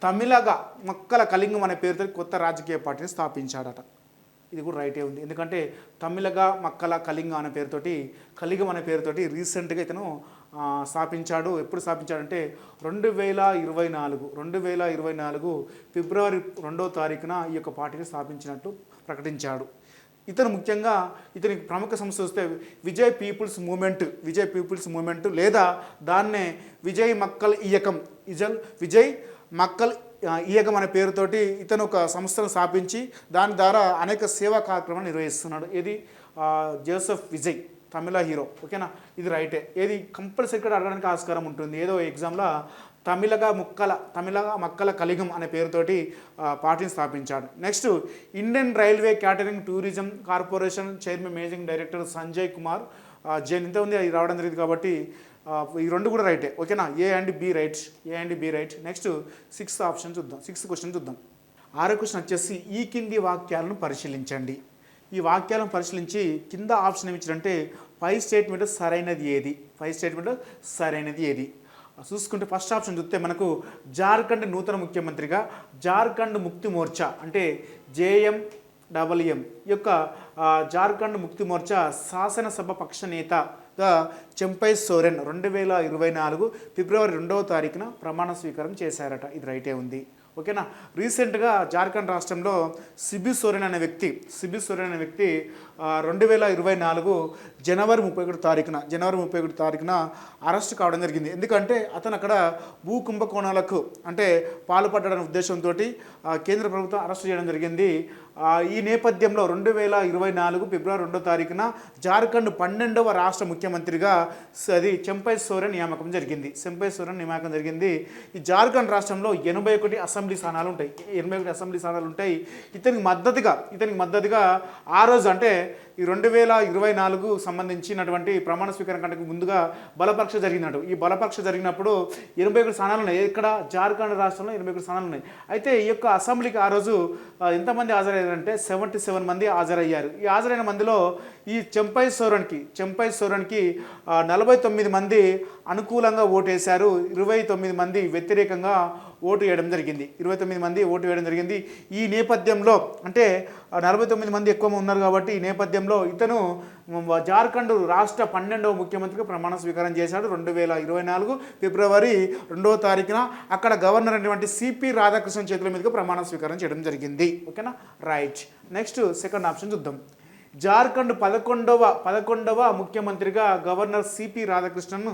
తమిళగా మక్కల కళింగం అనే పేరుతో కొత్త రాజకీయ పార్టీని స్థాపించాడట. ఇది కూడా రైటే ఉంది. ఎందుకంటే తమిళగా మక్కల కళింగం అనే పేరుతోటి రీసెంట్గా ఇతను స్థాపించాడు. ఎప్పుడు స్థాపించాడంటే 2024 ఫిబ్రవరి 2వ తారీఖున ఈ యొక్క పార్టీని స్థాపించినట్టు ప్రకటించాడు. ఇతను ముఖ్యంగా ఇతనికి ప్రముఖ సంస్థ వస్తే విజయ్ పీపుల్స్ మూమెంట్ లేదా దాన్నే విజయ్ మక్కల్ ఇయకం అనే పేరుతోటి ఇతను ఒక సంస్థను స్థాపించి దాని ద్వారా అనేక సేవా కార్యక్రమాలు నిర్వహిస్తున్నాడు. ఇది జోసెఫ్ విజయ్, తమిళ హీరో. ఓకేనా, ఇది రైటే. ఏది కంపల్సరీగా అడగడానికి ఆస్కారం ఉంటుంది. ఏదో ఎగ్జామ్లో తమిళగా మక్కల కలిగం అనే పేరుతోటి పార్టీని స్థాపించాడు. Next, Indian railway catering tourism corporation chairman managing director Sanjay Kumar Jain. ఇంత ఉంది, అది రావడం జరిగింది. కాబట్టి ఈ రెండు కూడా రైటే. ఓకేనా, A and B right. Next sixth question చూద్దాం. 6వ క్వశ్చన్ వచ్చేసి ఈ కింది వాక్యాలను పరిశీలించండి. ఈ వాక్యాలను పరిశీలించి కింద ఆప్షన్ ఏమి ఇచ్చారంటే పై స్టేట్మెంట్ సరైనది ఏది చూసుకుంటే ఫస్ట్ ఆప్షన్ చూస్తే మనకు జార్ఖండ్ నూతన ముఖ్యమంత్రిగా జార్ఖండ్ ముక్తి మోర్చా అంటే JMWM యొక్క జార్ఖండ్ ముక్తి మోర్చా శాసనసభ పక్ష నేతగా చెంపై సోరెన్ 2024 ఫిబ్రవరి 2వ తారీఖున ప్రమాణ స్వీకారం చేశారట. ఇది రైటే ఉంది. ఓకేనా, రీసెంట్గా జార్ఖండ్ రాష్ట్రంలో సిబు సోరెన్ అనే వ్యక్తి 2024 జనవరి 31 తారీఖున అరెస్ట్ కావడం జరిగింది. ఎందుకంటే అతను అక్కడ భూ కుంభకోణాలకు పాల్పడ్డనే ఉద్దేశంతో కేంద్ర ప్రభుత్వం అరెస్ట్ చేయడం జరిగింది. ఈ నేపథ్యంలో 2024 ఫిబ్రవరి 2వ తారీఖున జార్ఖండ్ 12వ రాష్ట్ర ముఖ్యమంత్రిగా అది చెంపై సోరెన్ నియామకం జరిగింది. ఈ జార్ఖండ్ రాష్ట్రంలో 81 అసెంబ్లీ స్థానాలు ఉంటాయి. ఇతనికి మద్దతుగా ఆ రోజు అంటే ఈ 2024 సంబంధించినటువంటి ప్రమాణ స్వీకారం కంటే ముందుగా బలపరీక్ష జరిగినట్టు. ఈ బలపరీక్ష జరిగినప్పుడు 81 స్థానాలు ఉన్నాయి. ఇక్కడ జార్ఖండ్ రాష్ట్రంలో 81 స్థానాలు ఉన్నాయి. అయితే ఈ యొక్క అసెంబ్లీకి ఆ రోజు ఎంతమంది హాజరయ్యారంటే 77 మంది హాజరయ్యారు. ఈ హాజరైన మందిలో ఈ చెంపై సోరెన్కి 49 మంది అనుకూలంగా ఓటేశారు, 29 మంది వ్యతిరేకంగా ఓటు వేయడం జరిగింది. ఈ నేపథ్యంలో 49 మంది ఎక్కువ ఉన్నారు కాబట్టి ఈ నేపథ్యంలో ఇతను జార్ఖండ్ రాష్ట్ర 12వ ముఖ్యమంత్రిగా ప్రమాణ స్వీకారం చేశాడు 2024 ఫిబ్రవరి 2వ తారీఖున. అక్కడ గవర్నర్ అయినటువంటి సిపి రాధాకృష్ణన్ చేతుల మీదుగా ప్రమాణ స్వీకారం చేయడం జరిగింది. ఓకేనా, రైట్. నెక్స్ట్ సెకండ్ ఆప్షన్ చూద్దాం. జార్ఖండ్ 11వ ముఖ్యమంత్రిగా గవర్నర్ సిపి రాధాకృష్ణన్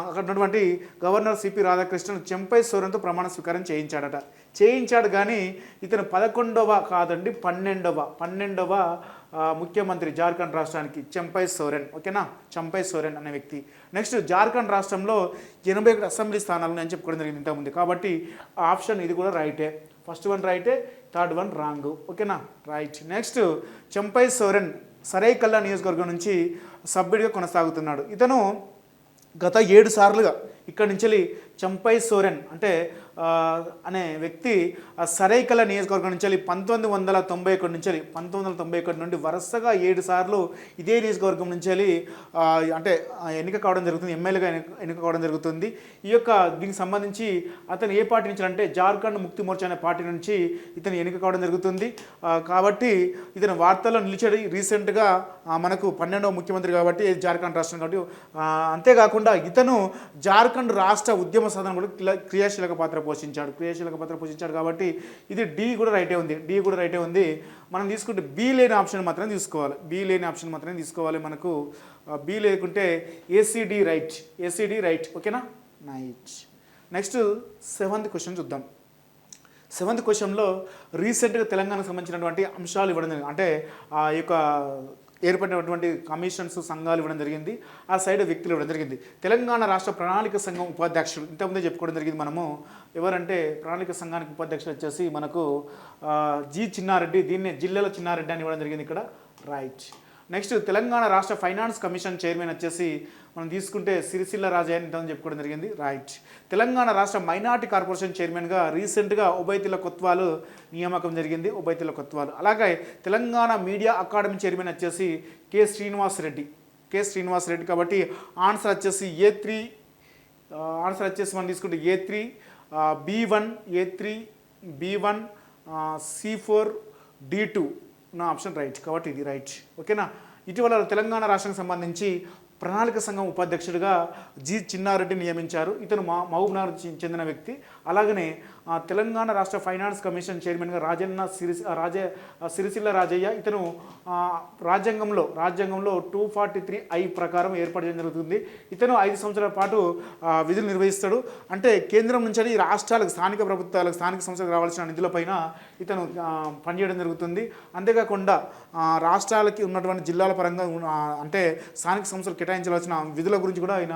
అక్కడ ఉన్నటువంటి గవర్నర్ సిపి రాధాకృష్ణన్ చెంపై సోరెన్తో ప్రమాణ స్వీకారం చేయించాడు కానీ ఇతను 11వ కాదండి 12వ ముఖ్యమంత్రి జార్ఖండ్ రాష్ట్రానికి చెంపై సోరెన్. ఓకేనా, చెంపై సోరెన్ అనే వ్యక్తి. నెక్స్ట్, జార్ఖండ్ రాష్ట్రంలో 81 అసెంబ్లీ స్థానాలను నేను చెప్పుకోవడం జరిగింది ఇంతకుముందు. కాబట్టి ఆప్షన్ ఇది కూడా రైటే. ఫస్ట్ వన్ రైటే, థర్డ్ వన్ రాంగ్. ఓకేనా, రైట్. నెక్స్ట్, చెంపై సోరెన్ సరైకల్లా నియోజకవర్గం నుంచి సభ్యుడిగా కొనసాగుతున్నాడు. ఇతను గత 7 సార్లుగా ఇక్కడి నుంచి చెంపై సోరెన్ అనే వ్యక్తి సరైకల నియోజకవర్గం నుంచి 1991 నుండి వరుసగా 7 సార్లు ఇదే నియోజకవర్గం నుంచి ఎన్నిక కావడం జరుగుతుంది, ఎమ్మెల్యేగా ఎన్నిక కావడం జరుగుతుంది. ఈ యొక్క దీనికి సంబంధించి అతను ఏ పార్టీ నుంచి అంటే జార్ఖండ్ ముక్తి మోర్చా అనే పార్టీ నుంచి ఇతను ఎన్నిక కావడం జరుగుతుంది. కాబట్టి ఇతను వార్తల్లో నిలిచాడు. రీసెంట్గా మనకు 12వ ముఖ్యమంత్రి కాబట్టి జార్ఖండ్ రాష్ట్రం కాబట్టి. అంతేకాకుండా ఇతను జార్ఖండ్ రాష్ట్ర ఉద్యమ సాధన కూడా క్రియాశీలక పాత్ర పోషించాడు కాబట్టి ఇది డి కూడా రైటే ఉంది. మనం తీసుకుంటే బి లేని ఆప్షన్ మాత్రమే తీసుకోవాలి. మనకు బి లేకుంటే ఏసీడి రైట్. ఓకేనా, నైట్. నెక్స్ట్ 7th క్వశ్చన్ చూద్దాం. 7th క్వశ్చన్లో రీసెంట్గా తెలంగాణకు సంబంధించినటువంటి అంశాలు ఇవ్వడం జరిగింది. ఆ యొక్క ఏర్పడినటువంటి కమిషన్స్ సంఘాలు ఇవ్వడం జరిగింది, ఆ సైడ్ వ్యక్తులు ఇవ్వడం జరిగింది. తెలంగాణ రాష్ట్ర ప్రణాళిక సంఘం ఉపాధ్యక్షుడు ఇంతకుముందే చెప్పుకోవడం జరిగింది మనము. ఎవరంటే ప్రణాళిక సంఘానికి ఉపాధ్యక్షుడు వచ్చేసి మనకు జి చిన్నారెడ్డి, దీన్నే జిల్లాల చిన్నారెడ్డి అని ఇవ్వడం జరిగింది ఇక్కడ. రైట్. నెక్స్ట్ తెలంగాణ రాష్ట్ర ఫైనాన్స్ కమిషన్ చైర్మన్ వచ్చేసి మనం తీసుకుంటే సిరిసిల్ల రాజయ్య అని చెప్పుకోవడం జరిగింది. రైట్. తెలంగాణ రాష్ట్ర మైనార్టీ కార్పొరేషన్ చైర్మన్గా రీసెంట్గా ఉబైతుల్లా కొత్వాల్ నియామకం జరిగింది. ఉబైతుల్లా కొత్వాల్. అలాగే తెలంగాణ మీడియా అకాడమీ చైర్మన్ వచ్చేసి కె శ్రీనివాస్ రెడ్డి. కాబట్టి ఆన్సర్ వచ్చేసి A3. ఆన్సర్ వచ్చేసి మనం తీసుకుంటే A3 B1 A3 B1 C4 D2 నా ఆప్షన్ రైట్. కాబట్టి ఇది రైట్. ఓకేనా. ఇటీవల తెలంగాణ రాష్ట్రానికి సంబంధించి ప్రణాళిక సంఘం ఉపాధ్యక్షుడిగా జి చిన్నారెడ్డి నియమించారు. ఇతను మహబూబ్నగర్ చెందిన వ్యక్తి. అలాగనే తెలంగాణ రాష్ట్ర ఫైనాన్స్ కమిషన్ చైర్మన్గా సిరిసిల్ల రాజయ్య. ఇతను రాజ్యాంగంలో 243I ప్రకారం ఏర్పడడం జరుగుతుంది. ఇతను 5 సంవత్సరాల పాటు విధులు నిర్వహిస్తాడు. అంటే కేంద్రం నుంచి ఈ రాష్ట్రాలకు, స్థానిక ప్రభుత్వాలకు, స్థానిక సంస్థలకు రావాల్సిన నిధులపైన ఇతను పనిచేయడం జరుగుతుంది. అంతేకాకుండా రాష్ట్రాలకి ఉన్నటువంటి జిల్లాల పరంగా అంటే స్థానిక సంస్థలు కేటాయించవలసిన విధుల గురించి కూడా ఆయన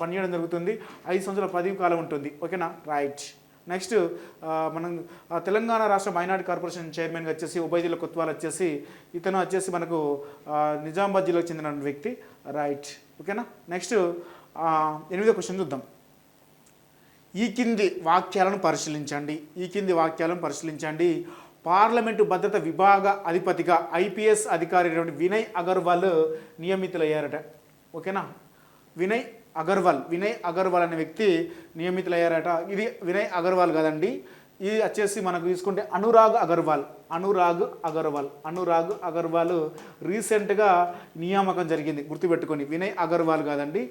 పనిచేయడం జరుగుతుంది. 5 సంవత్సరాల పదవి కాలం ఉంటుంది. ఓకేనా. రైట్. నెక్స్ట్ మనం తెలంగాణ రాష్ట్ర మైనార్టీ కార్పొరేషన్ చైర్మన్గా వచ్చేసి ఉబైదుల్లా కొత్వాల్ వచ్చేసి ఇతను వచ్చేసి మనకు నిజామాబాద్ జిల్లాకు చెందిన వ్యక్తి. రైట్. ఓకేనా. నెక్స్ట్ 8వ క్వశ్చన్ చూద్దాం. ఈ కింది వాక్యాలను పరిశీలించండి. పార్లమెంటు భద్రత విభాగ అధిపతిగా ఐపీఎస్ అధికారి వినయ్ అగర్వాల్ నియమితులయ్యారట. ఓకేనా. వినయ్ అగర్వాల్ అనే వ్యక్తి నియమితులయ్యారట. ఇది వినయ్ అగర్వాల్ కాదండి, ఇది వచ్చేసి మనకు తీసుకుంటే అనురాగ్ అగర్వాల్ రీసెంట్గా నియామకం జరిగింది. గుర్తుపెట్టుకొని, వినయ్ అగర్వాల్ కాదండి,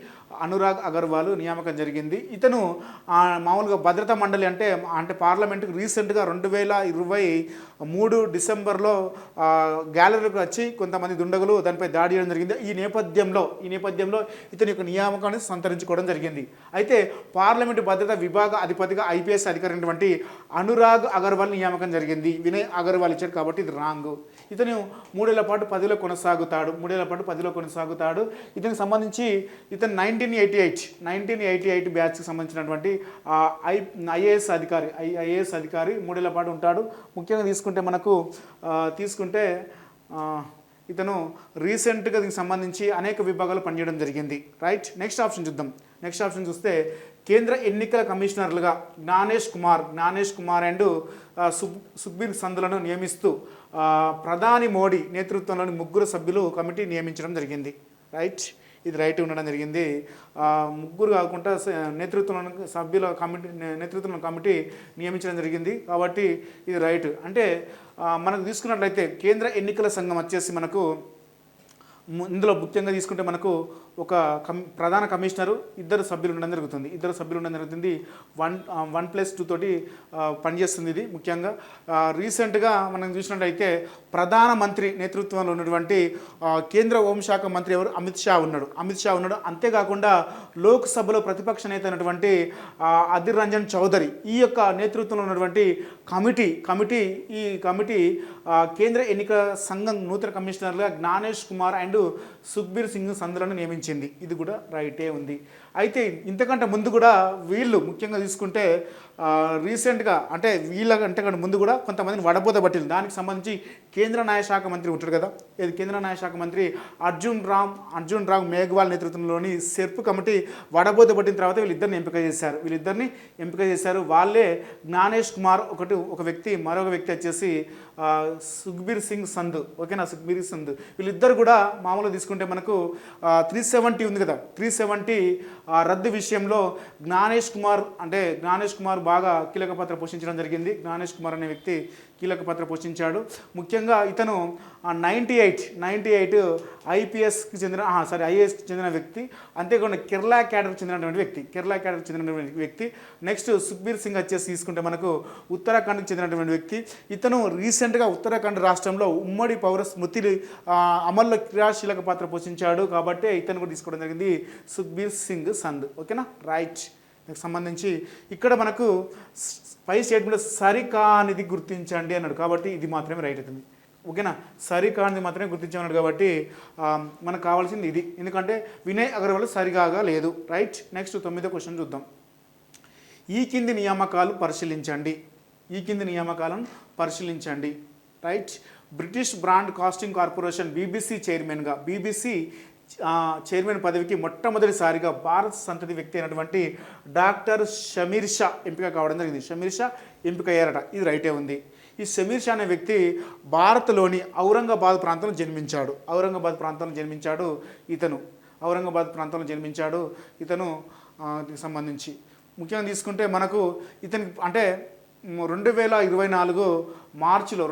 అనురాగ్ అగర్వాల్ నియామకం జరిగింది. ఇతను మామూలుగా భద్రతా మండలి అంటే పార్లమెంటుకు రీసెంట్గా 2023 డిసెంబర్లో గ్యాలరీకి వచ్చి కొంతమంది దుండగులు దానిపై దాడి చేయడం జరిగింది. ఈ నేపథ్యంలో ఇతని యొక్క నియామకాన్ని సంతరించుకోవడం జరిగింది. అయితే పార్లమెంటు భద్రతా విభాగ అధిపతిగా ఐపీఎస్ అధికారి అయినటువంటి అనురాగ్ అగర్వాల్ నియామకం జరిగింది. వినయ్ అగర్వాల్ ఇచ్చాడు కాబట్టి ఇది రాంగ్. ఇతను 3 ఏళ్ల పాటు పదవిలో కొనసాగుతాడు. ఇతనికి సంబంధించి ఇతను 1988 బ్యాచ్కి సంబంధించినటువంటి ఐఏఎస్ అధికారి 3 ఏళ్ల పాటు ఉంటాడు. ముఖ్యంగా తీసుకుంటే ఇతను రీసెంట్గా దీనికి సంబంధించి అనేక విభాగాలు పనిచేయడం జరిగింది. రైట్. నెక్స్ట్ ఆప్షన్ చూస్తే కేంద్ర ఎన్నికల కమిషనర్లుగా జ్ఞానేష్ కుమార్ అండ్ సుఖ్బీర్ సంధులను నియమిస్తూ ప్రధాని మోడీ నేతృత్వంలోని 3 సభ్యులు కమిటీ నియమించడం జరిగింది. రైట్. ఇది రైట్ ఉండడం జరిగింది. 3 కాకుండా నేతృత్వంలో కమిటీ నియమించడం జరిగింది కాబట్టి ఇది రైట్. అంటే మనకు తీసుకున్నట్లయితే కేంద్ర ఎన్నికల సంఘం వచ్చేసి మనకు ఇందులో ముఖ్యంగా తీసుకుంటే మనకు ఒక ప్రధాన కమిషనరు, 2 సభ్యులు ఉండడం జరుగుతుంది. 1+2 తోటి పనిచేస్తుంది. ఇది ముఖ్యంగా రీసెంట్గా మనం చూసినట్లయితే ప్రధానమంత్రి నేతృత్వంలో ఉన్నటువంటి కేంద్ర హోంశాఖ మంత్రి ఎవరు? అమిత్ షా ఉన్నాడు. అంతేకాకుండా లోక్సభలో ప్రతిపక్ష నేత అయినటువంటి అధిర్ రంజన్ చౌదరి ఈ యొక్క నేతృత్వంలో ఉన్నటువంటి ఈ కమిటీ కేంద్ర ఎన్నికల సంఘం నూతన కమిషనర్గా జ్ఞానేష్ కుమార్ అండ్ సుఖ్బీర్ సింగ్ సంధులను నియమించింది. ఇది కూడా రైటే ఉంది. అయితే ఇంతకంటే ముందు కూడా వీళ్ళు ముఖ్యంగా తీసుకుంటే రీసెంట్గా అంటే వీళ్ళకంటే ముందు కూడా కొంతమందిని వడబోత పట్టింది. దానికి సంబంధించి కేంద్ర న్యాయశాఖ మంత్రి ఉంటాడు కదా, ఇది కేంద్ర న్యాయశాఖ మంత్రి అర్జున్ రామ్ మేఘ్వాల్ నేతృత్వంలోని సెర్ప్ కమిటీ వడబోత పట్టిన తర్వాత వీళ్ళిద్దరిని ఎంపిక చేశారు. వాళ్ళే జ్ఞానేష్ కుమార్ ఒక వ్యక్తి, మరొక వ్యక్తి వచ్చేసి సుఖ్బీర్ సింగ్ సంధు. ఓకేనా. సుఖ్బీర్ సంధు వీళ్ళిద్దరు కూడా మామూలుగా తీసుకుంటే మనకు 370 ఉంది కదా, 370 రద్దు విషయంలో జ్ఞానేష్ కుమార్ బాగా కీలక పాత్ర పోషించడం జరిగింది. జ్ఞానేష్ కుమార్ అనే వ్యక్తి కీలక పాత్ర పోషించాడు. ముఖ్యంగా ఇతను 98 ఐఏఎస్కి చెందిన వ్యక్తి. అంతేకాకుండా కేరళ క్యాడర్కి చెందినటువంటి వ్యక్తి. నెక్స్ట్ సుఖ్బీర్ సింగ్ వచ్చేసి తీసుకుంటే మనకు ఉత్తరాఖండ్కి చెందినటువంటి వ్యక్తి. ఇతను రీసెంట్గా ఉత్తరాఖండ్ రాష్ట్రంలో ఉమ్మడి పౌర స్మృతి అమల్లో క్రియాశీలక పాత్ర పోషించాడు కాబట్టి ఇతను కూడా తీసుకోవడం జరిగింది, సుఖ్బీర్ సింగ్ సంధ్. ఓకేనా. రైట్. దానికి సంబంధించి ఇక్కడ మనకు పై స్టేట్మెంట్ సరికానిది గుర్తించండి అన్నాడు కాబట్టి ఇది మాత్రమే రైట్ అవుతుంది. ఓకేనా, సరికానిది మాత్రమే గుర్తించమన్నాడు కాబట్టి మనకు కావాల్సింది ఇది. ఎందుకంటే వినయ్ అగర్వాల్ సరిగా లేదు. రైట్. నెక్స్ట్ 9వ క్వశ్చన్ చూద్దాం. ఈ కింది నియామకాలు పరిశీలించండి. ఈ కింది నియామకాలను పరిశీలించండి. Right. British broadcasting corporation BBC చైర్మన్గా చైర్మన్ పదవికి మొట్టమొదటిసారిగా భారత సంతతి వ్యక్తి అయినటువంటి డాక్టర్ షమీర్ షా ఎంపిక కావడం జరిగింది. షమీర్ షా ఎంపిక అయ్యారట. ఇది రైటే ఉంది. ఈ షమీర్ షా అనే వ్యక్తి భారత్లోని ఔరంగాబాద్ ప్రాంతంలో జన్మించాడు. దీనికి సంబంధించి ముఖ్యంగా తీసుకుంటే మనకు ఇతనికి అంటే 2024 మార్చిలో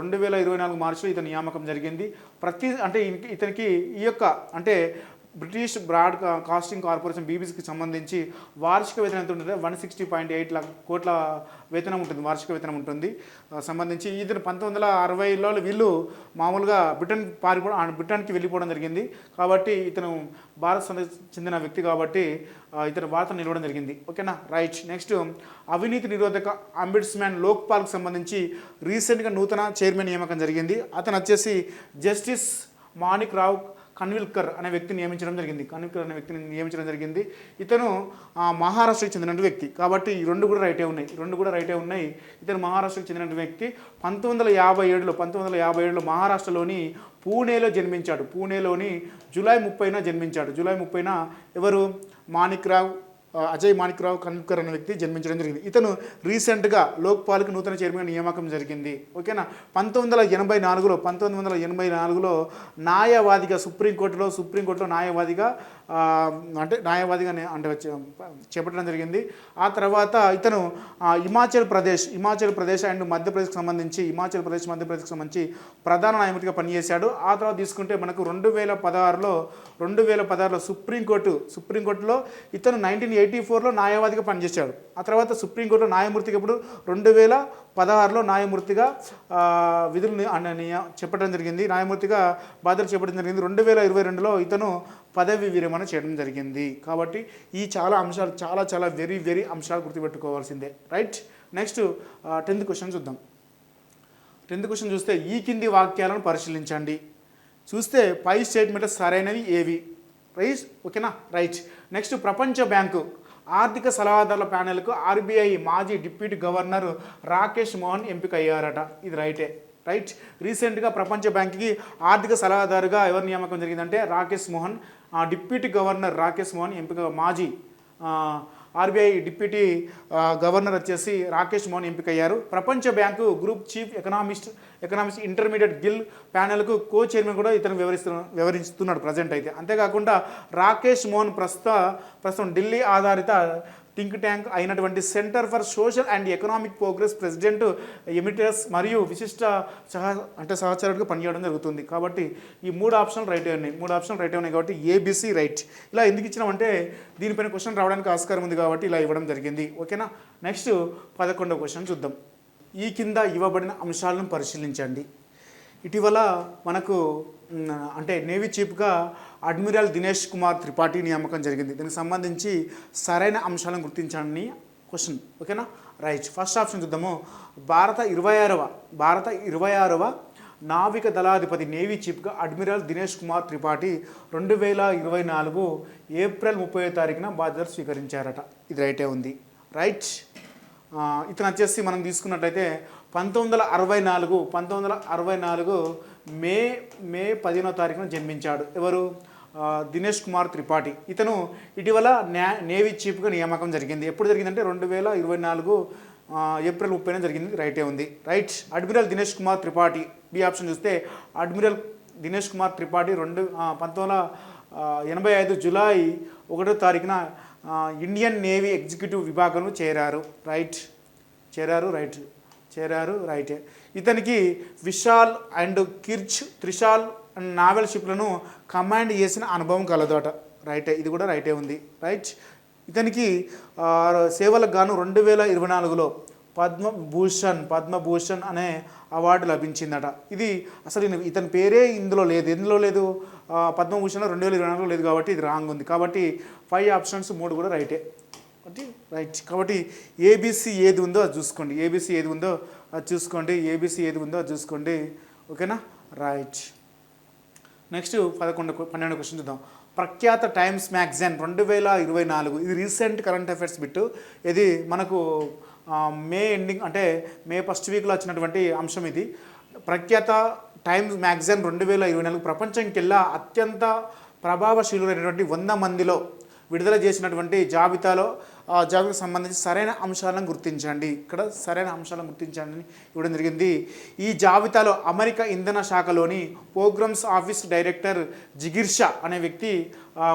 ఇతని నియామకం జరిగింది. ఇతనికి ఈ యొక్క అంటే బ్రిటిష్ బ్రాడ్ కాస్టింగ్ కార్పొరేషన్ బీబీసీకి సంబంధించి వార్షిక వేతనం ఎంత ఉంటుంది? 160.8 కోట్ల వేతనం ఉంటుంది, వార్షిక వేతనం ఉంటుంది. సంబంధించి ఇతను 1960లో వీళ్ళు మామూలుగా బ్రిటన్కి వెళ్ళిపోవడం జరిగింది. కాబట్టి ఇతను భారత చెందిన వ్యక్తి కాబట్టి ఇతను భారత నిలవడం జరిగింది. ఓకేనా, రైట్. నెక్స్ట్ అవినీతి నిరోధక అంబుడ్స్మన్ లోక్పాల్కి సంబంధించి రీసెంట్గా నూతన చైర్మన్ నియామకం జరిగింది. అతను వచ్చేసి జస్టిస్ మాణిక్ రావు కన్విల్కర్ అనే వ్యక్తిని నియమించడం జరిగింది. ఇతను మహారాష్ట్రకి చెందిన వ్యక్తి కాబట్టి ఈ రెండు కూడా రైటే ఉన్నాయి. ఇతను మహారాష్ట్రకి చెందిన వ్యక్తి. 1957లో మహారాష్ట్రలోని పూణేలో జన్మించాడు. పూణేలోని జూలై 30న జన్మించాడు. ఎవరు? అజయ్ మాణిక్ రావు కన్విల్కర్ అనే వ్యక్తి జన్మించడం జరిగింది. ఇతను రీసెంట్గా లోక్పాల్కి నూతన చైర్మన్ నియామకం జరిగింది. ఓకేనా. 1984లో న్యాయవాదిగా సుప్రీంకోర్టులో న్యాయవాదిగా చేపట్టడం జరిగింది. ఆ తర్వాత ఇతను హిమాచల్ ప్రదేశ్ అండ్ మధ్యప్రదేశ్కి సంబంధించి ప్రధాన న్యాయమూర్తిగా పనిచేశాడు. ఆ తర్వాత తీసుకుంటే మనకు 2016లో సుప్రీంకోర్టులో ఇతను 1984లో న్యాయవాదిగా పనిచేశాడు. ఆ తర్వాత సుప్రీంకోర్టులో న్యాయమూర్తిగా ఇప్పుడు 2016లో న్యాయమూర్తిగా విధులు చెప్పడం జరిగింది. న్యాయమూర్తిగా బాధ్యతలు చేపట్టడం జరిగింది. 2022లో ఇతను పదవి విరమణ చేయడం జరిగింది. కాబట్టి ఈ చాలా వెరీ వెరీ అంశాలు గుర్తుపెట్టుకోవాల్సిందే. రైట్. నెక్స్ట్ 10th క్వశ్చన్ చూద్దాం. 10th క్వశ్చన్ చూస్తే ఈ కింది వాక్యాలను పరిశీలించండి. చూస్తే పై స్టేట్మెంట్ సరైనవి ఏవి? రైట్. ఓకేనా, రైట్. నెక్స్ట్ ప్రపంచ బ్యాంకు ఆర్థిక సలహాదారుల ప్యానెల్కు ఆర్బీఐ మాజీ డిప్యూటీ గవర్నర్ రాకేష్ మోహన్ ఎంపిక అయ్యారట. ఇది రైట్. రీసెంట్గా ప్రపంచ బ్యాంకుకి ఆర్థిక సలహాదారుగా ఎవరు నియామకం జరిగిందంటే రాకేష్ మోహన్. డిప్యూటీ గవర్నర్ రాకేష్ మోహన్ ఎంపిక, మాజీ ఆర్బీఐ డిప్యూటీ గవర్నర్ వచ్చేసి రాకేష్ మోహన్ ఎంపికయ్యారు. ప్రపంచ bank group chief economist intermediate gill ప్యానెల్కు కో చైర్మన్ కూడా ఇతను వ్యవహరిస్తున్నాడు ప్రజెంట్ అయితే. అంతేకాకుండా రాకేష్ మోహన్ ప్రస్తుతం ఢిల్లీ ఆధారిత థింక్ ట్యాంక్ అయినటువంటి centre for social and economic progress president emeritus మరియు విశిష్ట సహచరుడిగా పనిచేయడం జరుగుతుంది. కాబట్టి ఈ 3 ఆప్షన్లు రైట్ ఉన్నాయి కాబట్టి ఏబిసి రైట్. ఇలా ఎందుకు ఇచ్చినామంటే దీనిపైన క్వశ్చన్ రావడానికి ఆస్కారం ఉంది కాబట్టి ఇలా ఇవ్వడం జరిగింది. ఓకేనా. నెక్స్ట్ 11వ క్వశ్చన్ చూద్దాం. ఈ కింద ఇవ్వబడిన అంశాలను పరిశీలించండి. ఇటీవల మనకు నేవీ చీఫ్గా అడ్మిరల్ దినేష్ కుమార్ త్రిపాఠి నియామకం జరిగింది. దీనికి సంబంధించి సరైన అంశాలను గుర్తించండి క్వశ్చన్. ఓకేనా, రైట్. ఫస్ట్ ఆప్షన్ చూద్దాము. భారత 26వ నావిక దళాధిపతి నేవీ చీఫ్గా అడ్మిరల్ దినేష్ కుమార్ త్రిపాఠి 2024 ఏప్రిల్ 30వ తారీఖున బాధ్యతలు స్వీకరించారట. ఇది రైటే ఉంది. రైట్. ఇతను వచ్చేసి మనం తీసుకున్నట్లయితే 1964 మే 15వ తారీఖున జన్మించాడు. ఎవరు? దినేష్ కుమార్ త్రిపాఠి. ఇతను ఇటీవల నేవీ చీఫ్గా నియామకం జరిగింది. ఎప్పుడు జరిగిందంటే 2024 ఏప్రిల్ 30న జరిగింది. రైటే ఉంది. Right. Admiral Dinesh Kumar Tripathi. B option చూస్తే అడ్మిరల్ దినేష్ కుమార్ త్రిపాఠి 1985 జూలై 1వ తారీఖున ఇండియన్ నేవీ ఎగ్జిక్యూటివ్ విభాగంలో చేరారు. రైటే. ఇతనికి Vishal and Trishal and naval షిప్లను కమాండ్ చేసిన అనుభవం కలదట. రైటే. ఇది కూడా రైటే ఉంది. రైట్. ఇతనికి సేవలకు గాను 2024లో పద్మభూషణ్ అనే అవార్డు లభించిందట. ఇది అసలు ఇతని పేరే ఇందులో లేదు. పద్మభూషణ్ 2024లో లేదు కాబట్టి ఇది రాంగ్ ఉంది. కాబట్టి 5 ఆప్షన్స్ 3 కూడా రైటే. రైట్. కాబట్టి ఏబిసి ఏది ఉందో అది చూసుకోండి. ఓకేనా, రైట్. నెక్స్ట్ 12 క్వశ్చన్ చూద్దాం. ప్రఖ్యాత టైమ్స్ మ్యాగజైన్ 2024 ఇది రీసెంట్ కరెంట్ అఫైర్స్ బిట్టు. ఇది మనకు మే ఎండింగ్ అంటే మే ఫస్ట్ వీక్లో వచ్చినటువంటి అంశం ఇది. ప్రఖ్యాత టైమ్స్ మ్యాగజైన్ 2024 ప్రపంచంకెల్లా అత్యంత ప్రభావశీలురైనటువంటి 100 మందిలో విడుదల చేసినటువంటి జాబితాలో జాబితాకు సంబంధించి సరైన అంశాలను గుర్తించండి. ఇక్కడ సరైన అంశాలను గుర్తించండి అని ఇవ్వడం జరిగింది. ఈ జాబితాలో అమెరికా ఇంధన శాఖలోని ప్రోగ్రామ్స్ ఆఫీస్ డైరెక్టర్ జిగిర్ షా అనే వ్యక్తి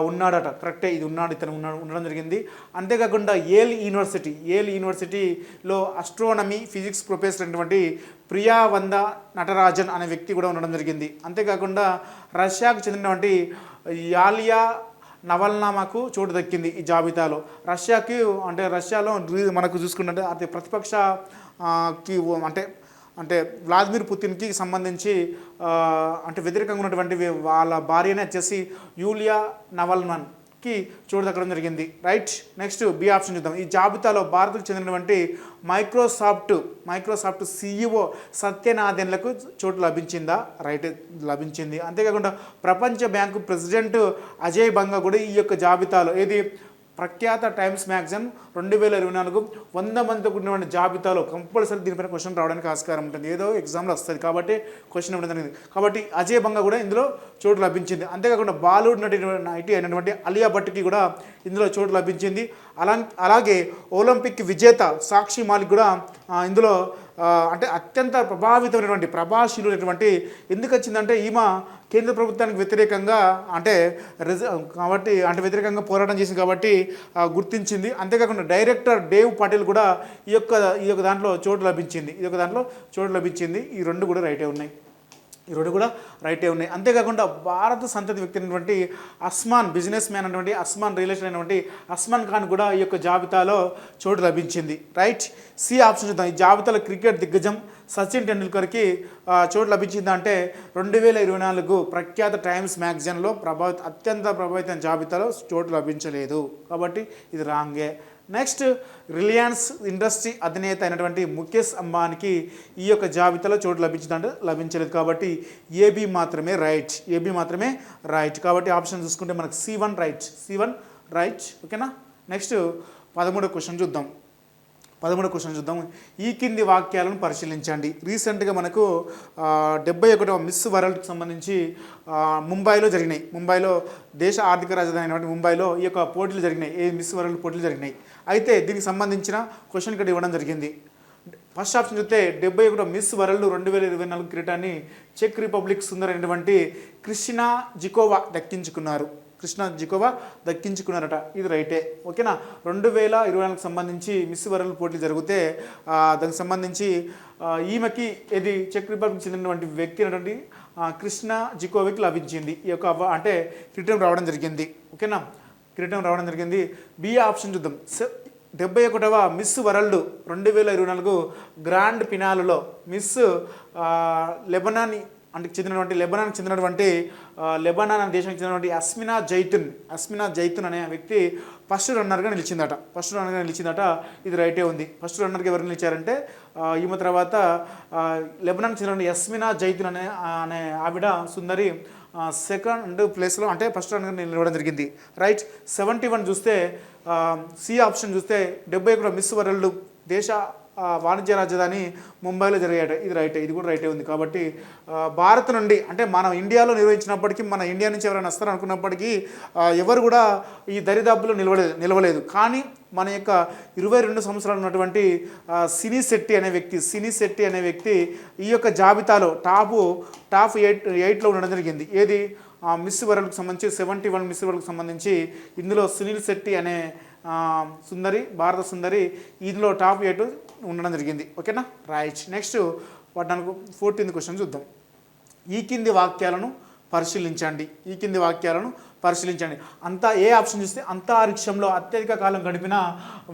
ఉన్నాడట. కరెక్టే, ఇది ఉండడం జరిగింది. అంతేకాకుండా ఏల్ యూనివర్సిటీలో ఆస్ట్రోనమీ ఫిజిక్స్ ప్రొఫెసర్ అయినటువంటి ప్రియా వంద నటరాజన్ అనే వ్యక్తి కూడా ఉండడం జరిగింది. అంతేకాకుండా రష్యాకు చెందినటువంటి యాలియా నవల్నామాకు చోటు దక్కింది ఈ జాబితాలో. రష్యాలో మనకు చూసుకుంటే అతి ప్రతిపక్షకి అంటే వ్లాదిమిర్ పుతిన్కి సంబంధించి వ్యతిరేకంగా ఉన్నటువంటి వాళ్ళ భార్యనే వచ్చేసి యూలియా నవల్నాకి చోటు దక్కడం జరిగింది. రైట్. నెక్స్ట్ బి ఆప్షన్ చూద్దాం. ఈ జాబితాలో భారత్కు చెందినటువంటి మైక్రోసాఫ్ట్ CEO సత్యనాదెన్లకు చోటు లభించిందా? రైట్, లభించింది. అంతేకాకుండా ప్రపంచ బ్యాంకు ప్రెసిడెంట్ అజయ్ బంగా కూడా ఈ యొక్క జాబితాలో ఏది ప్రఖ్యాత టైమ్స్ మ్యాగజైన్ 2024 100 మందితో కూడినటువంటి జాబితాలో కంపల్సరీ దీనిపైన క్వశ్చన్ రావడానికి ఆస్కారం ఉంటుంది. ఏదో ఎగ్జామ్లో వస్తుంది కాబట్టి క్వశ్చన్ ఇవ్వడం జరిగింది. కాబట్టి అజయ్ బంగా కూడా ఇందులో చోటు లభించింది. అంతేకాకుండా బాలీవుడ్ నటి అయినటువంటి అలియా భట్కి కూడా ఇందులో చోటు లభించింది. అలాగే ఒలింపిక్ విజేత సాక్షి మాలిక్ కూడా ఇందులో అత్యంత ప్రభావశీలైనటువంటి ఎందుకు వచ్చిందంటే ఈమె కేంద్ర ప్రభుత్వానికి వ్యతిరేకంగా వ్యతిరేకంగా పోరాటం చేసింది కాబట్టి గుర్తించింది. అంతేకాకుండా డైరెక్టర్ డేవ్ పటేల్ కూడా ఈ యొక్క దాంట్లో చోటు లభించింది. ఈ రెండు కూడా రైటే ఉన్నాయి. అంతేకాకుండా భారత సంతతి వ్యక్తి అయినటువంటి బిజినెస్ మ్యాన్ అయినటువంటి రిలేషన్ అయినటువంటి అస్మాన్ ఖాన్ కూడా ఈ యొక్క జాబితాలో చోటు లభించింది. రైట్. సి ఆప్షన్ చూద్దాం. ఈ జాబితాలో క్రికెట్ దిగ్గజం సచిన్ టెండూల్కర్కి చోటు లభించిందంటే 2024 ప్రఖ్యాత టైమ్స్ మ్యాగజైన్లో అత్యంత ప్రభావితమైన జాబితాలో చోటు లభించలేదు. కాబట్టి ఇది రాంగే. నెక్స్ట్ రిలయన్స్ ఇండస్ట్రీ అధినేత అయినటువంటి ముఖేష్ అంబానీకి ఈ యొక్క జాబితాలో చోటు లభించలేదు. కాబట్టి ఏబి మాత్రమే రైట్. కాబట్టి ఆప్షన్ చూసుకుంటే మనకు C1 రైట్. ఓకేనా. నెక్స్ట్ 13వ క్వశ్చన్ చూద్దాం. ఈ కింది వాక్యాలను పరిశీలించండి. రీసెంట్గా మనకు 71వ మిస్ వరల్డ్కి సంబంధించి ముంబైలో దేశ ఆర్థిక రాజధాని అయినటువంటి ముంబైలో ఈ యొక్క పోటీలు జరిగినాయి. మిస్ వరల్డ్ పోటీలు జరిగినాయి. అయితే దీనికి సంబంధించిన క్వశ్చన్ ఇక్కడ ఇవ్వడం జరిగింది. ఫస్ట్ ఆప్షన్ చూస్తే 71వ మిస్ వరల్డ్ 2024 కిరీటాన్ని చెక్ రిపబ్లిక్ సుందరైనటువంటి క్రిస్టినా జికోవా దక్కించుకున్నారట. ఇది రైటే. ఓకేనా. 2024 సంబంధించి మిస్ వరల్డ్ పోటీలు జరిగితే దానికి సంబంధించి ఈమెకి ఇది చెక్ రిపబ్లిక్ చెందినటువంటి వ్యక్తి అయినటువంటి క్రిస్టినా జికోవాకి లభించింది. ఈ యొక్క కిరీటం రావడం జరిగింది. ఓకేనా, కిరీటం రావడం జరిగింది. బి ఆప్షన్ చూద్దాం. 71వ మిస్ వరల్డ్ 2024 గ్రాండ్ ఫినాలేలో మిస్ లెబనాన్ చెందినటువంటి లెబనాన్ అనే దేశానికి చెందినటువంటి అస్మినా జైతున్ అనే వ్యక్తి ఫస్ట్ రన్నర్గా నిలిచిందట. ఇది రైటే ఉంది. ఫస్ట్ రన్నర్గా ఎవరు నిలిచారంటే ఈమె తర్వాత లెబనాన్ చెందినటువంటి అస్మినా జైతున్ అనే ఆవిడ సుందరి సెకండ్ ప్లేస్లో ఫస్ట్ రన్నర్గా నిలవడం జరిగింది. రైట్. 71 చూస్తే సి ఆప్షన్ చూస్తే 71 మిస్ వరల్డ్ దేశ వాణిజ్య రాజధాని ముంబైలో జరిగాట. ఇది రైటే. ఇది కూడా రైటే ఉంది. కాబట్టి భారత్ నుండి మనం ఇండియాలో నిర్వహించినప్పటికీ మన ఇండియా నుంచి ఎవరైనా వస్తారు అనుకున్నప్పటికీ ఎవరు కూడా ఈ దరిదాపులో నిలవలేదు. కానీ మన యొక్క 22 సంవత్సరాలు ఉన్నటువంటి సినీ శెట్టి అనే వ్యక్తి ఈ యొక్క జాబితాలో టాప్ 8లో ఉండడం జరిగింది. ఏది మిస్ వరల్డ్కి సంబంధించి 71 మిస్ వరల్డ్కి సంబంధించి ఇందులో సునీల్ శెట్టి అనే భారత సుందరి ఇందులో టాప్ 8 ఉండడం జరిగింది. ఓకేనా, రైట్. నెక్స్ట్ 14th క్వశ్చన్ చూద్దాం. ఈ కింది వాక్యాలను పరిశీలించండి. ఏ ఆప్షన్ చూస్తే అంతరిక్షంలో అత్యధిక కాలం గడిపిన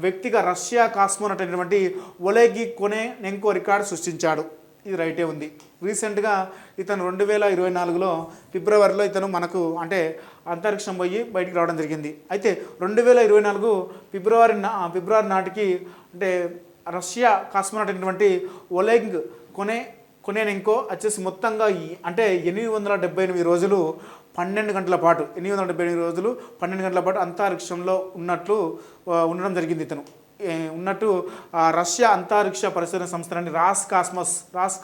వ్యక్తిగా రష్యా కాస్మోనాట్ అయినటువంటి ఒలెగి కొనెనెంకో రికార్డు సృష్టించాడు. ఇది రైటే ఉంది. రీసెంట్గా ఇతను 2024లో ఫిబ్రవరిలో ఇతను మనకు అంతరిక్షం పోయి బయటికి రావడం జరిగింది. అయితే 2024 ఫిబ్రవరి నాటికి రష్యా కాస్మోనాట్ అయినటువంటి ఒలెగ్ కొనేనింకో వచ్చేసి మొత్తంగా అంటే 878 రోజులు 12 గంటల పాటు 878 రోజులు 12 గంటల పాటు అంతరిక్షంలో ఉన్నట్లు ఉండడం జరిగింది ఇతను ఉన్నట్టు రష్యా అంతరిక్ష పరిశోధన సంస్థ నుండి రాస్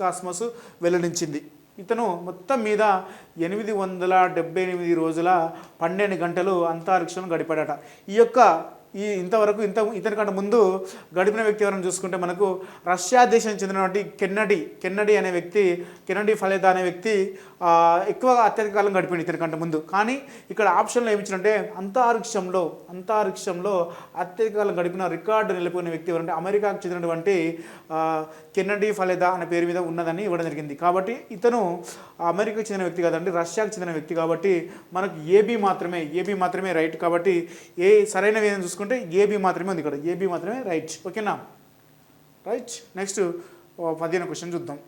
కాస్మస్ వెల్లడించింది. ఇతను మొత్తం మీద 878 రోజుల 12 గంటలు అంతరిక్షంలో గడిపాడట. ఇతని కంటే ముందు గడిపిన వ్యక్తి ఎవరైనా చూసుకుంటే మనకు రష్యా దేశానికి చెందినటువంటి కెన్నడీ ఫలేదా అనే వ్యక్తి ఎక్కువగా అత్యధిక కాలం గడిపింది ఇతని కంటే ముందు. కానీ ఇక్కడ ఆప్షన్లో ఏమిచ్చిందంటే అంతరిక్షంలో అత్యధిక కాలం గడిపిన రికార్డు నిలిపిన వ్యక్తి ఎవరంటే అమెరికాకు చెందినటువంటి కెన్నడీ ఫలేదా అనే పేరు మీద ఉన్నదని ఇవ్వడం జరిగింది. కాబట్టి ఇతను అమెరికాకు చెందిన వ్యక్తి కాదండి, రష్యాకు చెందిన వ్యక్తి. కాబట్టి మనకు ఏబీ మాత్రమే రైట్. కాబట్టి సరైన ఏదైనా చూసుకుంటే ఏబీ మాత్రమే ఉంది, ఇక్కడ ఏబీ మాత్రమే రైట్. ఓకేనా, రైట్. నెక్స్ట్ 15 క్వశ్చన్ చూద్దాం.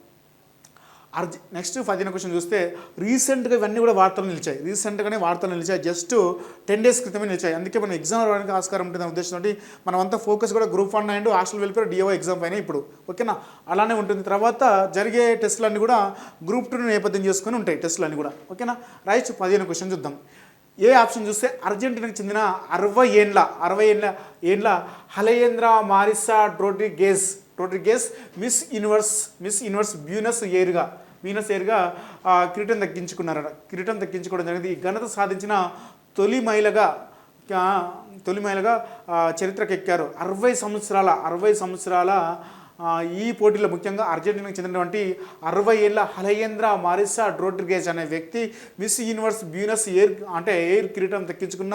నెక్స్ట్ 15 క్వశ్చన్ చూస్తే రీసెంట్గా ఇవన్నీ కూడా వార్తలు నిలిచాయి. జస్ట్ 10 days క్రితమే నిలిచాయి. అందుకే మనం ఎగ్జామ్ రావడానికి ఆస్కారం ఉంటుంది అనే ఉద్దేశంతో మనం అంతా ఫోకస్ కూడా group 1 and hostel welfare DO exam పైన ఇప్పుడు. ఓకేనా, అలానే ఉంటుంది. తర్వాత జరిగే టెస్టులన్నీ కూడా గ్రూప్ 2 నేపథ్యం చేసుకుని ఉంటాయి టెస్టులన్నీ కూడా. ఓకేనా, రైట్. 15 క్వశ్చన్ చూద్దాం. ఏ ఆప్షన్ చూస్తే అర్జెంటీనాకు చెందిన 60 ఏండ్ల Alejandra Marisa Rodriguez Miss Universe Buenos ఎయిర్గా కిరీటం దక్కించుకోవడం జరిగింది. ఈ ఘనత సాధించిన తొలి మహిళగా చరిత్రకెక్కారు. 60 సంవత్సరాల ఈ పోటీలో ముఖ్యంగా అర్జెంటీనాకు చెందినటువంటి 60 ఏళ్ల హలయేంద్ర మారిసా రోడ్రిగేజ్ అనే వ్యక్తి మిస్ యూనివర్స్ బ్యూనస్ ఎయిర్ కిరీటం దక్కించుకున్న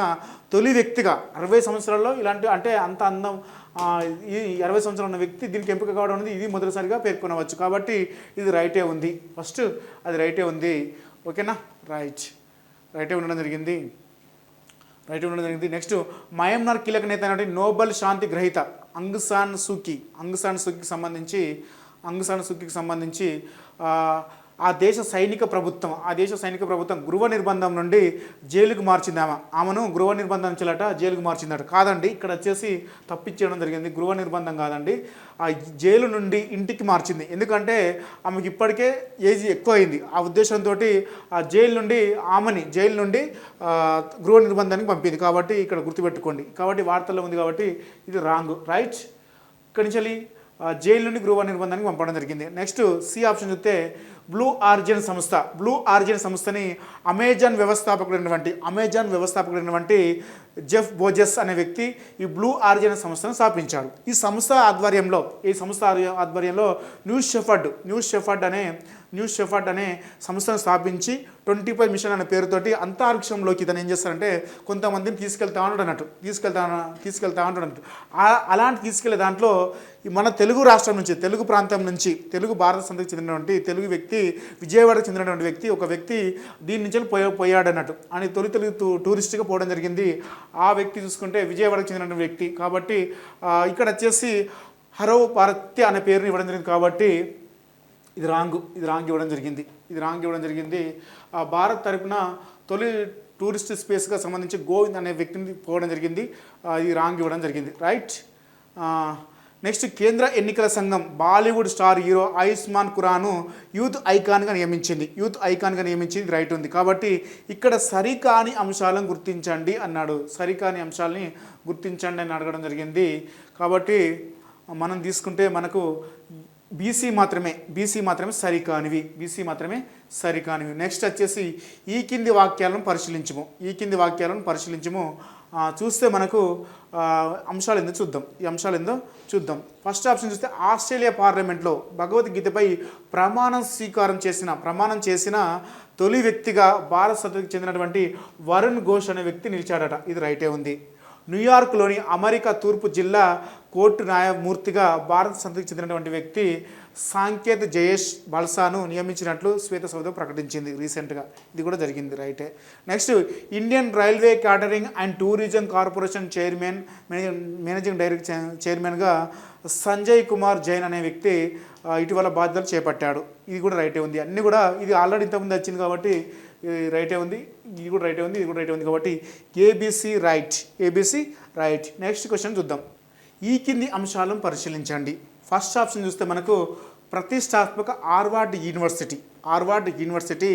తొలి వ్యక్తిగా 60 సంవత్సరాల్లో ఇలాంటి అంటే అంత అందం ఈ 60 సంవత్సరాలు ఉన్న వ్యక్తి దీనికి ఎంపిక కావడం అనేది ఇది మొదటిసారిగా పేర్కొనవచ్చు. కాబట్టి ఇది రైటే ఉంది. ఫస్ట్ అది రైటే ఉంది. ఓకేనా, రైటే ఉండడం జరిగింది. నెక్స్ట్ మయన్మార్ కీలక నేత అయినటువంటి నోబెల్ శాంతి గ్రహీత ఆంగ్ సాన్ సూకీకి సంబంధించి ఆ దేశ సైనిక ప్రభుత్వం గృహ నిర్బంధం నుండి జైలుకు మార్చింది. ఆమెను గృహ నిర్బంధం చెల్లట జైలుకు మార్చిందట. కాదండి, ఇక్కడ వచ్చేసి తప్పించేయడం జరిగింది. గృహ నిర్బంధం కాదండి, ఆ జైలు నుండి ఇంటికి మార్చింది. ఎందుకంటే ఆమెకి ఇప్పటికే ఏజ్ ఎక్కువ అయింది. ఆ ఉద్దేశంతో ఆ జైలు నుండి గృహ నిర్బంధానికి పంపింది. కాబట్టి ఇక్కడ గుర్తుపెట్టుకోండి. కాబట్టి వార్తల్లో ఉంది కాబట్టి ఇది రాంగ్. రైట్. ఇక్కడి నుంచి జైలు నుండి గృహ నిర్బంధానికి పంపడం జరిగింది. నెక్స్ట్ సి ఆప్షన్ చూస్తే బ్లూ ఆరిజిన్ సంస్థని అమెజాన్ వ్యవస్థాపకుడైనటువంటి జెఫ్ బోజెస్ అనే వ్యక్తి ఈ బ్లూ ఆరిజిన్ సంస్థను స్థాపించాడు. ఈ సంస్థ ఆధ్వర్యంలో న్యూస్ షెఫర్డ్ అనే సంస్థను స్థాపించి 25 మిషన్ అనే పేరుతోటి అంతరిక్షంలోకి ఇతను ఏం చేస్తారంటే కొంతమందిని తీసుకెళ్తా ఉంటాడు అన్నట్టు. అలాంటి తీసుకెళ్లే దాంట్లో మన తెలుగు రాష్ట్రం నుంచి, తెలుగు ప్రాంతం నుంచి, తెలుగు భారత సంతతికి చెందినటువంటి తెలుగు వ్యక్తి, విజయవాడకు చెందినటువంటి వ్యక్తి, ఒక వ్యక్తి దీని నుంచి పోయాడు అన్నట్టు. అని తొలి టూరిస్ట్గా పోవడం జరిగింది. ఆ వ్యక్తి చూసుకుంటే విజయవాడకు చెందినటువంటి వ్యక్తి. కాబట్టి ఇక్కడ వచ్చేసి హరో భారత్య అనే పేరుని ఇవ్వడం జరిగింది. కాబట్టి ఇది రాంగ్ ఇవ్వడం జరిగింది. భారత్ తరపున తొలి టూరిస్ట్ స్పేస్గా సంబంధించి గోవింద్ అనే వ్యక్తిని పోవడం జరిగింది. ఇది రాంగ్ ఇవ్వడం జరిగింది. రైట్. నెక్స్ట్ కేంద్ర ఎన్నికల సంఘం Bollywood star hero Ayushmann Khurrana youth ఐకాన్గా నియమించింది. ఇది రైట్ ఉంది. కాబట్టి ఇక్కడ సరికాని అంశాలను గుర్తించండి అన్నాడు. సరికాని అంశాలని గుర్తించండి అని అడగడం జరిగింది. కాబట్టి మనం తీసుకుంటే మనకు బీసీ మాత్రమే సరికానివి. నెక్స్ట్ వచ్చేసి ఈ కింది వాక్యాలను పరిశీలించము. చూస్తే మనకు అంశాలు ఏందో చూద్దాం. ఫస్ట్ ఆప్షన్ చూస్తే ఆస్ట్రేలియా పార్లమెంట్లో భగవద్గీతపై ప్రమాణం చేసిన తొలి వ్యక్తిగా భారత సంతతికి చెందినటువంటి వరుణ్ ఘోష్ అనే వ్యక్తి నిలిచాడట. ఇది రైటే ఉంది. న్యూయార్క్లోని అమెరికా తూర్పు జిల్లా కోర్టు న్యాయమూర్తిగా భారత సంతతికి చెందినటువంటి వ్యక్తి సాంకేత్ జయేష్ బల్సాను నియమించినట్లు శ్వేతసౌధం ప్రకటించింది రీసెంట్గా. ఇది కూడా జరిగింది. రైటే. Next Indian railway catering and tourism corporation managing చైర్మన్గా సంజయ్ కుమార్ జైన్ అనే వ్యక్తి ఇటీవల బాధ్యతలు చేపట్టాడు. ఇది కూడా రైటే ఉంది. అన్నీ కూడా ఇది ఆల్రెడీ ఇంతకుముందు వచ్చింది కాబట్టి రైటే ఉంది. ఇది కూడా రైటే ఉంది. కాబట్టి ఏబిసి రైట్. నెక్స్ట్ క్వశ్చన్ చూద్దాం. ఈ కింది అంశాలను పరిశీలించండి. ఫస్ట్ ఆప్షన్ చూస్తే మనకు ప్రతిష్టాత్మక హార్వర్డ్ యూనివర్సిటీ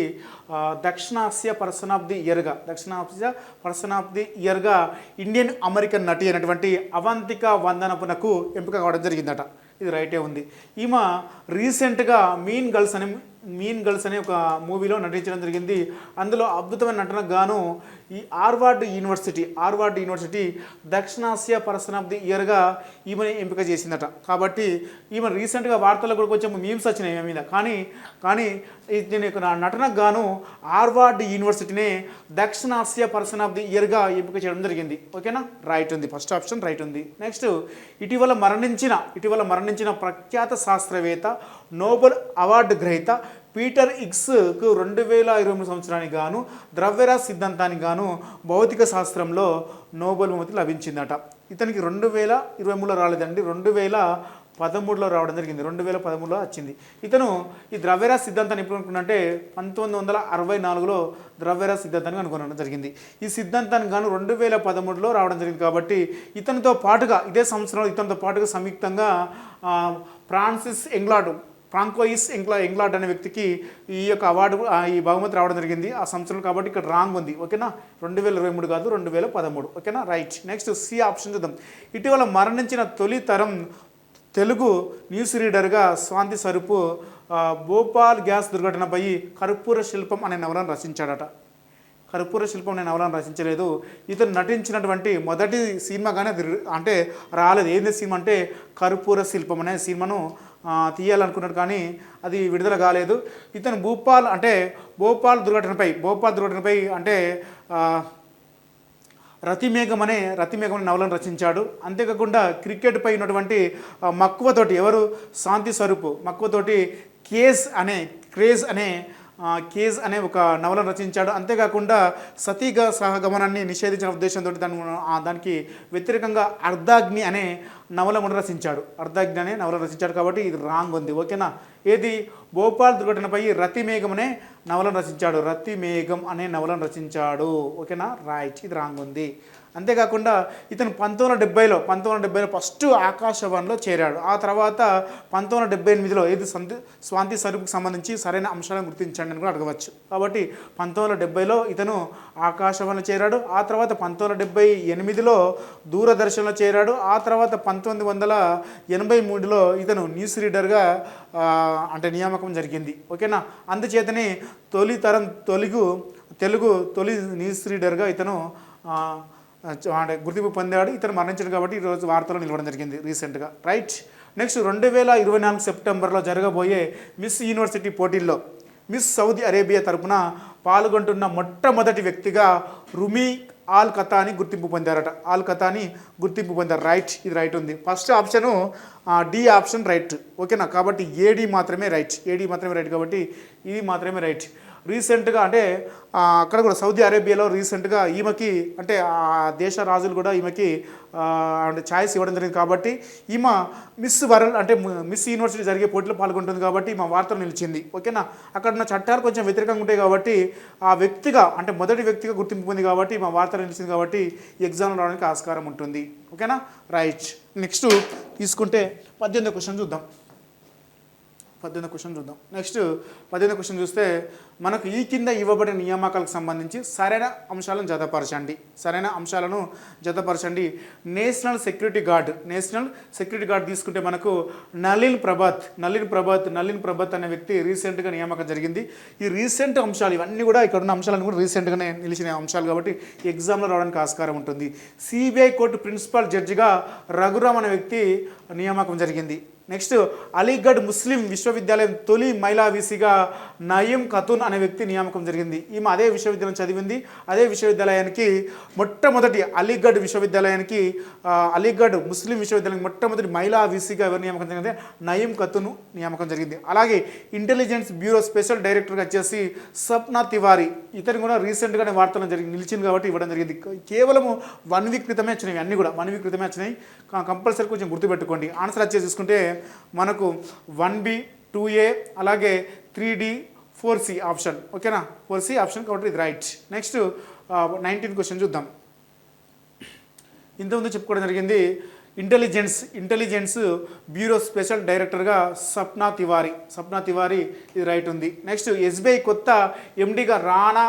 దక్షిణాసియా పర్సన్ ఆఫ్ ది ఇయర్గా ఇండియన్ అమెరికన్ నటి అయినటువంటి అవంతిక వందనపునకు ఎంపిక కావడం జరిగిందట. ఇది రైటే ఉంది. ఈమె రీసెంట్గా మీన్ గర్ల్స్ అనే ఒక మూవీలో నటించడం జరిగింది. అందులో అద్భుతమైన నటనకు గాను ఈ హార్వర్డ్ యూనివర్సిటీ దక్షిణాసియా పర్సన్ ఆఫ్ ది ఇయర్గా ఈమెను ఎంపిక చేసిందట. కాబట్టి ఈమె రీసెంట్గా వార్తల్లో కూడా కొంచెం మీమ్స్ వచ్చినాయి ఈమె మీద. కానీ దీని యొక్క నటనకు గాను హార్వర్డ్ యూనివర్సిటీనే దక్షిణాసియా పర్సన్ ఆఫ్ ది ఇయర్గా ఎంపిక చేయడం జరిగింది. ఓకేనా, రైట్ ఉంది. ఫస్ట్ ఆప్షన్ రైట్ ఉంది. నెక్స్ట్, ఇటీవల మరణించిన ప్రఖ్యాత శాస్త్రవేత్త, నోబెల్ అవార్డు గ్రహీత పీటర్ హిగ్స్కు 2023 సంవత్సరానికి గాను ద్రవ్యరాశి సిద్ధాంతానికి గాను భౌతిక శాస్త్రంలో నోబెల్ బహుమతి లభించిందట. ఇతనికి 2023లో రాలేదండి, 2013లో రావడం జరిగింది. 2013లో వచ్చింది. ఇతను ఈ ద్రవ్యరాశి సిద్ధాంతాన్ని ఎప్పుడు అనుకున్నంటే 1964లో ద్రవ్యరాశి సిద్ధాంతాన్ని కనుగొనడం జరిగింది. ఈ సిద్ధాంతానికి గాను 2013లో రావడం జరిగింది. కాబట్టి ఇతనితో పాటుగా ఇదే సంవత్సరంలో సంయుక్తంగా ఫ్రాంకోయిస్ ఎంగ్లాడ్ అనే వ్యక్తికి ఈ యొక్క అవార్డు ఈ బహుమతి రావడం జరిగింది ఆ సంవత్సరం. కాబట్టి ఇక్కడ రాంగ్ ఉంది. ఓకేనా, 2023 కాదు, 2013. ఓకేనా, రైట్. నెక్స్ట్, సి ఆప్షన్ చూద్దాం. ఇటీవల మరణించిన తొలి తరం తెలుగు న్యూస్ రీడర్గా స్వాతి స్వరూప్ భోపాల్ గ్యాస్ దుర్ఘటనపై కర్పూర శిల్పం అనే నవలను రచించాడట. కర్పూర శిల్పం అనే నవలను రచించలేదు. ఇతను నటించినటువంటి మొదటి సినిమాగానే అంటే రాలేదు. ఏంది సినిమా అంటే కర్పూర శిల్పం అనే సినిమాను తీయాలనుకున్నాడు, కానీ అది విడుదల కాలేదు. ఇతను భోపాల్ దుర్ఘటనపై అంటే రతిమేఘం అనే నవలను రచించాడు. అంతేకాకుండా క్రికెట్పై ఉన్నటువంటి మక్కువతోటి శాంతి స్వరూప్ మక్కువతోటి కేజ్ అనే ఒక నవలను రచించాడు. అంతేకాకుండా సతీగా సహగమనాన్ని నిషేధించిన ఉద్దేశంతో దానికి వ్యతిరేకంగా అర్ధాగ్ని అనే నవలను రచించాడు. కాబట్టి ఇది రాంగ్ ఉంది. ఓకేనా, ఏది భోపాల్ దుర్ఘటనపై రతిమేఘం అనే నవలను రచించాడు. ఓకేనా, రైట్. ఇది రాంగ్ ఉంది. అంతేకాకుండా ఇతను 1970లో ఫస్ట్ ఆకాశవాణిలో చేరాడు. ఆ తర్వాత 1978లో ఏది స్వాతి స్వరూప్కి సంబంధించి సరైన అంశాలను గుర్తించండి అని కూడా అడగవచ్చు. కాబట్టి 1970లో ఇతను ఆకాశవాణిలో చేరాడు. ఆ తర్వాత 1978లో దూరదర్శన్లో చేరాడు. ఆ తర్వాత 1983లో ఇతను న్యూస్ రీడర్గా నియామకం జరిగింది. ఓకేనా, అందుచేతనే తెలుగు తొలి న్యూస్ రీడర్గా ఇతను గుర్తింపు పొందాడు. ఇతను మరణించాడు. కాబట్టి ఈరోజు వార్తలో నిలవడం జరిగింది రీసెంట్గా. రైట్. నెక్స్ట్, 2024 సెప్టెంబర్లో జరగబోయే మిస్ యూనివర్సిటీ పోటీల్లో మిస్ సౌదీ అరేబియా తరపున పాల్గొంటున్న మొట్టమొదటి వ్యక్తిగా రుమీ ఆల్ కతాని గుర్తింపు పొందారు. రైట్. ఇది రైట్ ఉంది. First option D option right. ఓకేనా, కాబట్టి ఏడి మాత్రమే రైట్. కాబట్టి ఇది మాత్రమే రైట్. రీసెంట్గా అక్కడ కూడా సౌదీ అరేబియాలో రీసెంట్గా ఈమెకి ఆ దేశ రాజులు కూడా ఈమెకి ఛాయిస్ ఇవ్వడం జరిగింది. కాబట్టి ఈమె మిస్ వరల్డ్ మిస్ యూనివర్సిటీ జరిగే పోటీలో పాల్గొంటుంది. కాబట్టి ఈమె వార్తలు నిలిచింది. ఓకేనా, అక్కడ ఉన్న చట్టాలు కొంచెం వ్యతిరేకంగా ఉంటాయి. కాబట్టి ఆ వ్యక్తిగా మొదటి వ్యక్తిగా గుర్తింపు పొంది కాబట్టి ఈమె వార్తలు నిలిచింది. కాబట్టి ఎగ్జామ్లో రావడానికి ఆస్కారం ఉంటుంది. ఓకేనా, రైట్. నెక్స్ట్ తీసుకుంటే 18వ క్వశ్చన్ చూద్దాం. నెక్స్ట్ 18వ క్వశ్చన్ చూస్తే మనకు ఈ కింద ఇవ్వబడిన నియామకాలకు సంబంధించి సరైన అంశాలను జతపరచండి. నేషనల్ సెక్యూరిటీ గార్డ్ తీసుకుంటే మనకు నలిన్ ప్రభాత్ అనే వ్యక్తి రీసెంట్గా నియామకం జరిగింది. ఈ రీసెంట్ అంశాలు ఇవన్నీ కూడా ఇక్కడ ఉన్న అంశాలను కూడా రీసెంట్గానే నిలిచిన అంశాలు కాబట్టి ఎగ్జామ్లో రావడానికి ఆస్కారం ఉంటుంది. సిబిఐ కోర్టు ప్రిన్సిపల్ జడ్జిగా రఘురామ్ అనే వ్యక్తి నియామకం జరిగింది. నెక్స్ట్, అలీగఢ్ ముస్లిం విశ్వవిద్యాలయం తొలి మహిళా వీసీగా నయీం ఖతూన్ అనే వ్యక్తి నియామకం జరిగింది. ఈమె అదే విశ్వవిద్యాలయం చదివింది. అదే విశ్వవిద్యాలయానికి మొట్టమొదటి అలీగఢ్ ముస్లిం విశ్వవిద్యాలయానికి మొట్టమొదటి మహిళా వీసీగా ఎవరు నియామకం జరిగింది? నయీం ఖతూన్ నియామకం జరిగింది. అలాగే ఇంటెలిజెన్స్ బ్యూరో స్పెషల్ డైరెక్టర్గా వచ్చేసి సప్నా తివారీ, ఇతను కూడా రీసెంట్గానే వార్తలు నిలిచింది కాబట్టి ఇవ్వడం జరిగింది. కేవలము 1 వీక్ క్రితమే వచ్చినాయి. అన్నీ కూడా 1 వీక్ క్రితమే వచ్చినాయి. కంపల్సరీ కొంచెం గుర్తుపెట్టుకోండి. ఆన్సర్ వచ్చేసి చూసుకుంటే మనకు 1B 2A అలాగే 3D 4C ఆప్షన్. ఓకేనా, 4C ఆప్షన్ కాబట్టి ఇది రైట్. నెక్స్ట్ 19th క్వశ్చన్ చూద్దాం. ఇంతకుముందు చెప్పుకోవడం జరిగింది ఇంటెలిజెన్స్ బ్యూరో స్పెషల్ డైరెక్టర్గా సప్నా తివారీ ఇది రైట్ ఉంది. నెక్స్ట్ ఎస్బీఐ కొత్త ఎండీగా రాణా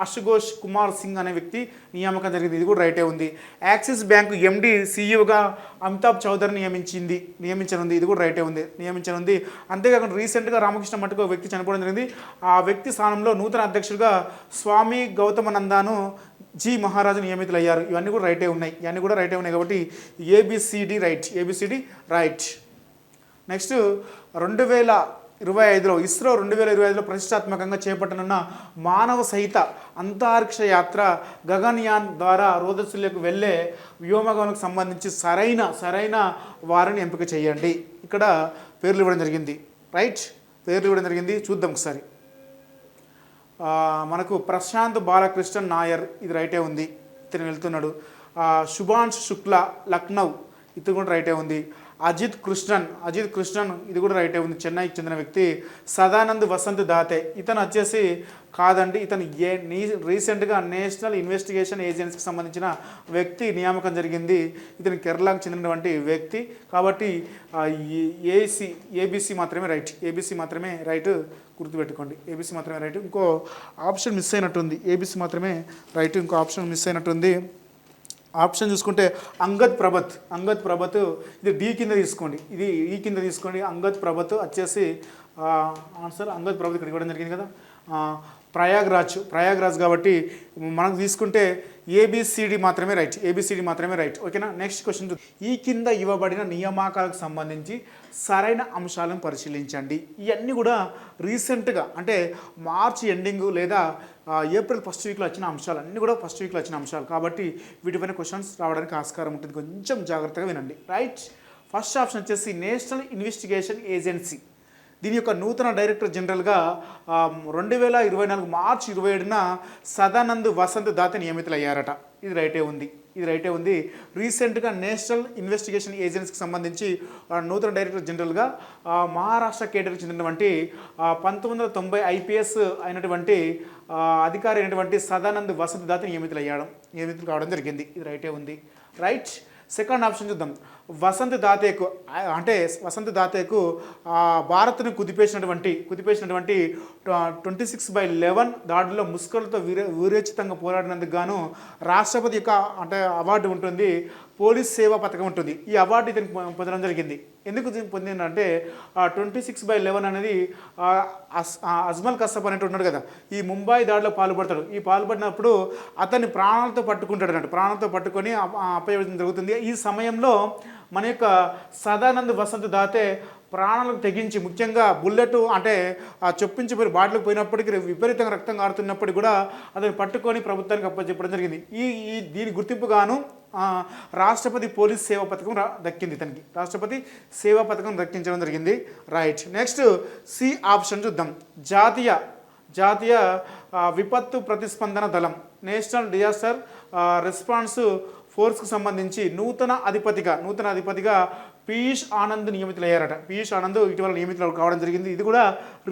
అశుఘోష్ కుమార్ సింగ్ అనే వ్యక్తి నియామకం జరిగింది, ఇది కూడా రైటే ఉంది. యాక్సిస్ బ్యాంకు ఎండి సీఈఓగా అమితాబ్ చౌదరి నియమించనుంది, ఇది కూడా రైటే ఉంది, నియమించనుంది. అంతేకాకుండా రీసెంట్గా రామకృష్ణ మట్టుకు ఒక వ్యక్తి చనిపోవడం జరిగింది. ఆ వ్యక్తి స్థానంలో నూతన అధ్యక్షుడిగా స్వామి గౌతమానందాను జీ మహారాజు నియమితులయ్యారు. ఇవన్నీ కూడా రైటే ఉన్నాయి కాబట్టి ఏబిసిడి రైట్. నెక్స్ట్ 2025లో ఇస్రో 2025లో ప్రతిష్టాత్మకంగా చేపట్టనున్న మానవ సహిత అంతరిక్ష యాత్ర గగన్యాన్ ద్వారా రోదస్సులకు వెళ్ళే వ్యోమగమనకు సంబంధించి సరైన వారిని ఎంపిక చేయండి. ఇక్కడ పేర్లు ఇవ్వడం జరిగింది, రైట్, చూద్దాం ఒకసారి. మనకు ప్రశాంత్ బాలకృష్ణన్ నాయర్, ఇది రైటే ఉంది, ఇతను వెళ్తున్నాడు. శుభాంశ్ శుక్లా లక్నో, ఇది కూడా రైటే ఉంది. అజిత్ కృష్ణన్ ఇది కూడా రైటే ఉంది, చెన్నైకి చెందిన వ్యక్తి. సదానంద్ వసంత్ దాతే, ఇతను వచ్చేసి కాదండి, ఇతను రీసెంట్గా నేషనల్ ఇన్వెస్టిగేషన్ ఏజెన్సీకి సంబంధించిన వ్యక్తి నియామకం జరిగింది. ఇతను కేరళకు చెందినటువంటి వ్యక్తి కాబట్టి ఏబిసి మాత్రమే రైట్, గుర్తుపెట్టుకోండి, ఏబిసి మాత్రమే రైట్. ఇంకో ఆప్షన్ మిస్ అయినట్టుంది, ఏబిసి మాత్రమే రైట్, ఇంకో ఆప్షన్ మిస్ అయినట్టుంది. ఆప్షన్ చూసుకుంటే అంగద్ ప్రభత్ ఇది డి కింద తీసుకోండి, ఇది ఈ కింద తీసుకోండి. అంగద్ ప్రభత్ వచ్చేసి ఆన్సర్ అంగద్ ప్రభత్ ఇక్కడ ఇవ్వడం జరిగింది కదా. ప్రయాగ్రాజ్ కాబట్టి మనకు తీసుకుంటే ఏబిసిడి మాత్రమే రైట్, ఓకేనా. నెక్స్ట్ క్వశ్చన్, ఈ కింద ఇవ్వబడిన నియామకాలకు సంబంధించి సరైన అంశాలను పరిశీలించండి. ఇవన్నీ కూడా రీసెంట్గా అంటే మార్చి ఎండింగ్ లేదా ఏప్రిల్ ఫస్ట్ వీక్లో వచ్చిన అంశాలు, అన్నీ కూడా ఫస్ట్ వీక్లో వచ్చిన అంశాలు కాబట్టి వీటిపైన క్వశ్చన్స్ రావడానికి ఆస్కారం ఉంటుంది, కొంచెం జాగ్రత్తగా వినండి, రైట్. ఫస్ట్ ఆప్షన్ వచ్చేసి నేషనల్ ఇన్వెస్టిగేషన్ ఏజెన్సీ, దీని యొక్క నూతన డైరెక్టర్ జనరల్గా 2024 మార్చి 27న సదానంద్ వసంత్ దాతే నియమితులయ్యారట, ఇది రైటే ఉంది. రీసెంట్గా నేషనల్ ఇన్వెస్టిగేషన్ ఏజెన్సీకి సంబంధించి నూతన డైరెక్టర్ జనరల్గా మహారాష్ట్ర కేడర్కి చెందినటువంటి 1990 ఐపీఎస్ అయినటువంటి అధికారి అయినటువంటి సదానంద్ వసంత్ దాతే నియమితులు కావడం జరిగింది, ఇది రైటే ఉంది, రైట్. సెకండ్ ఆప్షన్ చూద్దాం. వసంత్ దాతేకు భారత్ను కుదిపేసినటువంటి 26/11 దాడుల్లో ముస్కర్లతో వీరోచితంగా పోరాడినందుకు గాను రాష్ట్రపతి యొక్క అవార్డు ఉంటుంది, పోలీస్ సేవా పథకం ఉంటుంది. ఈ అవార్డు ఇతనికి పొందడం జరిగింది. ఎందుకు పొందిందంటే 26/11 అనేది అజ్మల్ కసబ్ అనేటి ఉన్నాడు కదా, ఈ ముంబై దాడిలో పాల్పడతాడు. ఈ పాల్పడినప్పుడు అతన్ని ప్రాణాలతో పట్టుకొని అప్పగించడం జరుగుతుంది. ఈ సమయంలో మన యొక్క సదానంద్ వసంత్ దాతే ప్రాణాలకు తెగించి, ముఖ్యంగా బుల్లెట్ చొప్పించిపోయి బాటిలోకి పోయినప్పటికీ విపరీతంగా రక్తం కారుతున్నప్పటికీ కూడా అతను పట్టుకొని ప్రభుత్వానికి అప్పచెప్పడం జరిగింది. దీని గుర్తింపుగాను రాష్ట్రపతి పోలీస్ సేవా పథకం దక్కింది ఇతనికి, దక్కించడం జరిగింది, రైట్. నెక్స్ట్ సి ఆప్షన్ చూద్దాం. జాతీయ విపత్తు ప్రతిస్పందన దళం, నేషనల్ డిజాస్టర్ రెస్పాన్స్ ఫోర్స్కు సంబంధించి నూతన అధిపతిగా పీయూష్ ఆనంద్ నియమితులయ్యారట. పీయూష్ ఆనంద్ ఇటీవల నియమితులు కావడం జరిగింది. ఇది కూడా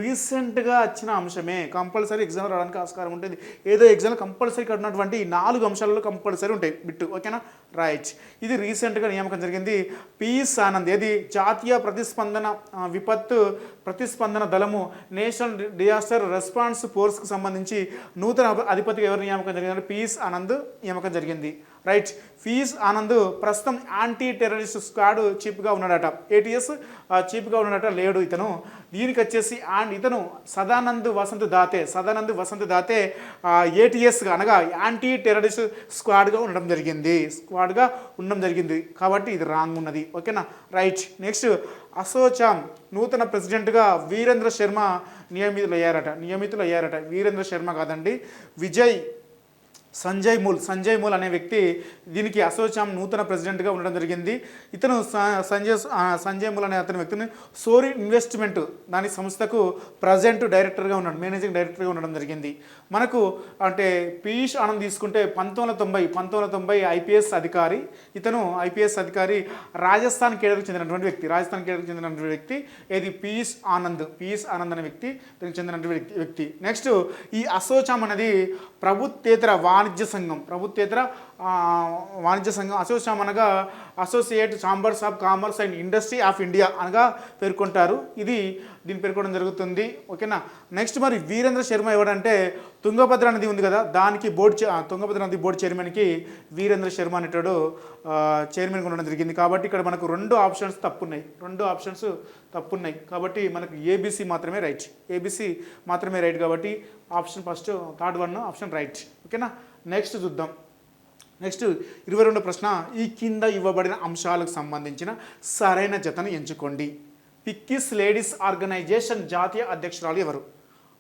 రీసెంట్గా వచ్చిన అంశమే, కంపల్సరీ ఎగ్జామ్ రావడానికి ఆస్కారం ఉంటుంది. ఏదో ఎగ్జామ్ కంపల్సరీ ఉన్నటువంటి 4 అంశాలలో కంపల్సరీ ఉంటాయి బిట్టు, ఓకేనా, రైట్. ఇది రీసెంట్గా నియామకం జరిగింది. పీయూష్ ఆనంద్, ఏది జాతీయ విపత్తు ప్రతిస్పందన దళము నేషనల్ డిజాస్టర్ రెస్పాన్స్ ఫోర్స్కి సంబంధించి నూతన అధిపతిగా ఎవరు నియామకం జరిగిందంటే పీయూష్ ఆనంద్ నియామకం జరిగింది, రైట్. పీయూష్ ఆనంద్ ప్రస్తుతం యాంటీ టెర్రరిస్ట్ స్క్వాడ్ చీఫ్గా ఉన్నాడట, ATS చీఫ్గా ఉన్నాడట, లేడు ఇతను. దీనికి వచ్చేసి ఇతను సదానంద్ వసంత్ దాతే ATSగా అనగా యాంటీ టెర్రరిస్ట్ స్క్వాడ్గా ఉండడం జరిగింది కాబట్టి ఇది రాంగ్ ఉన్నది, ఓకేనా, రైట్. నెక్స్ట్ అసోచామ్ నూతన ప్రెసిడెంట్గా వీరేంద్ర శర్మ నియమితులయ్యారట. వీరేంద్ర శర్మ కాదండి, సంజయ్ మూల్ అనే వ్యక్తి దీనికి అసోచామ్ నూతన ప్రెసిడెంట్గా ఉండడం జరిగింది. ఇతను సంజయ్ మూల్ అనే అతని వ్యక్తిని సోరీ ఇన్వెస్ట్మెంట్ దాని సంస్థకు మేనేజింగ్ డైరెక్టర్గా ఉండడం జరిగింది. మనకు పీయూష్ ఆనంద్ తీసుకుంటే 1990 ఐపీఎస్ అధికారి. ఇతను ఐపీఎస్ అధికారి రాజస్థాన్ కేడర్కి చెందినటువంటి వ్యక్తి. ఏది పీయూష్ ఆనంద్ అనే వ్యక్తి దీనికి చెందినటువంటి వ్యక్తి. నెక్స్ట్ ఈ అసోచామ్ అనేది ప్రభుత్వేతర ఆ, వాణిజ్య సంఘం అసోసియేషన్ అనగా associate chambers of commerce and industry of India అనగా పేర్కొంటారు. దీన్ని పేర్కొనడం జరుగుతుంది. ఓకేనా. నెక్స్ట్ మరి వీరేంద్ర శర్మ ఎవరంటే తుంగభద్ర నది ఉంది కదా, దానికి తుంగభద్ర నది బోర్డు చైర్మన్కి వీరేంద్ర శర్మ అనేటాడు చైర్మన్గా ఉండడం జరిగింది. కాబట్టి ఇక్కడ మనకు రెండు ఆప్షన్స్ తప్పున్నాయి. కాబట్టి మనకు ఏబీసీ మాత్రమే రైట్. కాబట్టి option first third one option right. ఓకేనా. నెక్స్ట్ చూద్దాం. నెక్స్ట్ 22వ ప్రశ్న, ఈ కింద ఇవ్వబడిన అంశాలకు సంబంధించిన సరైన జతను ఎంచుకోండి. పిక్కిస్ లేడీస్ ఆర్గనైజేషన్ జాతీయ అధ్యక్షురాలు ఎవరు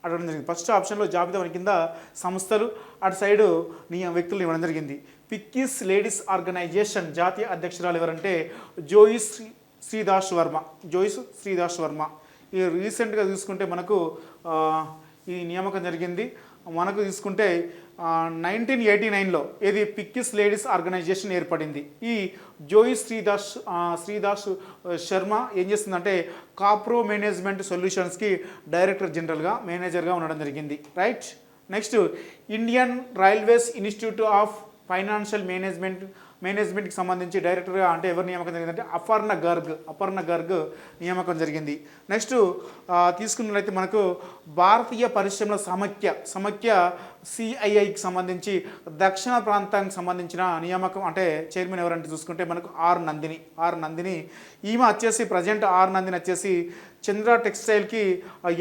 అడగడం జరిగింది. ఫస్ట్ ఆప్షన్లో జాబితా కింద సంస్థలు, అటు సైడు వ్యక్తులు ఇవ్వడం జరిగింది. పిక్కిస్ లేడీస్ ఆర్గనైజేషన్ జాతీయ అధ్యక్షురాలు ఎవరంటే జోయిస్ శ్రీదాస్ వర్మ. ఈ రీసెంట్గా చూసుకుంటే మనకు ఈ నియామకం జరిగింది. మనకు తీసుకుంటే 1989లో ఇది పిక్కిస్ లేడీస్ ఆర్గనైజేషన్ ఏర్పడింది. ఈ జోయిస్ శ్రీదాస్ శర్మ ఏం చేస్తుందంటే కాప్రో మేనేజ్మెంట్ సొల్యూషన్స్కి డైరెక్టర్ జనరల్గా మేనేజర్గా ఉండడం జరిగింది. Right. Next Indian railways institute of financial మేనేజ్మెంట్కి సంబంధించి డైరెక్టర్గా అంటే ఎవరు నియామకం జరిగిందంటే అపర్ణ గర్గ్ నియామకం జరిగింది. నెక్స్ట్ తీసుకున్నట్లయితే మనకు భారతీయ పరిశ్రమల సమైక్య సిఐఐకి సంబంధించి దక్షిణ ప్రాంతానికి సంబంధించిన నియామకం అంటే చైర్మన్ ఎవరంటే చూసుకుంటే మనకు ఆర్ నందిని. ఈమె వచ్చేసి ప్రజెంట్ ఆర్ నందిని వచ్చేసి చంద్ర టెక్స్టైల్కి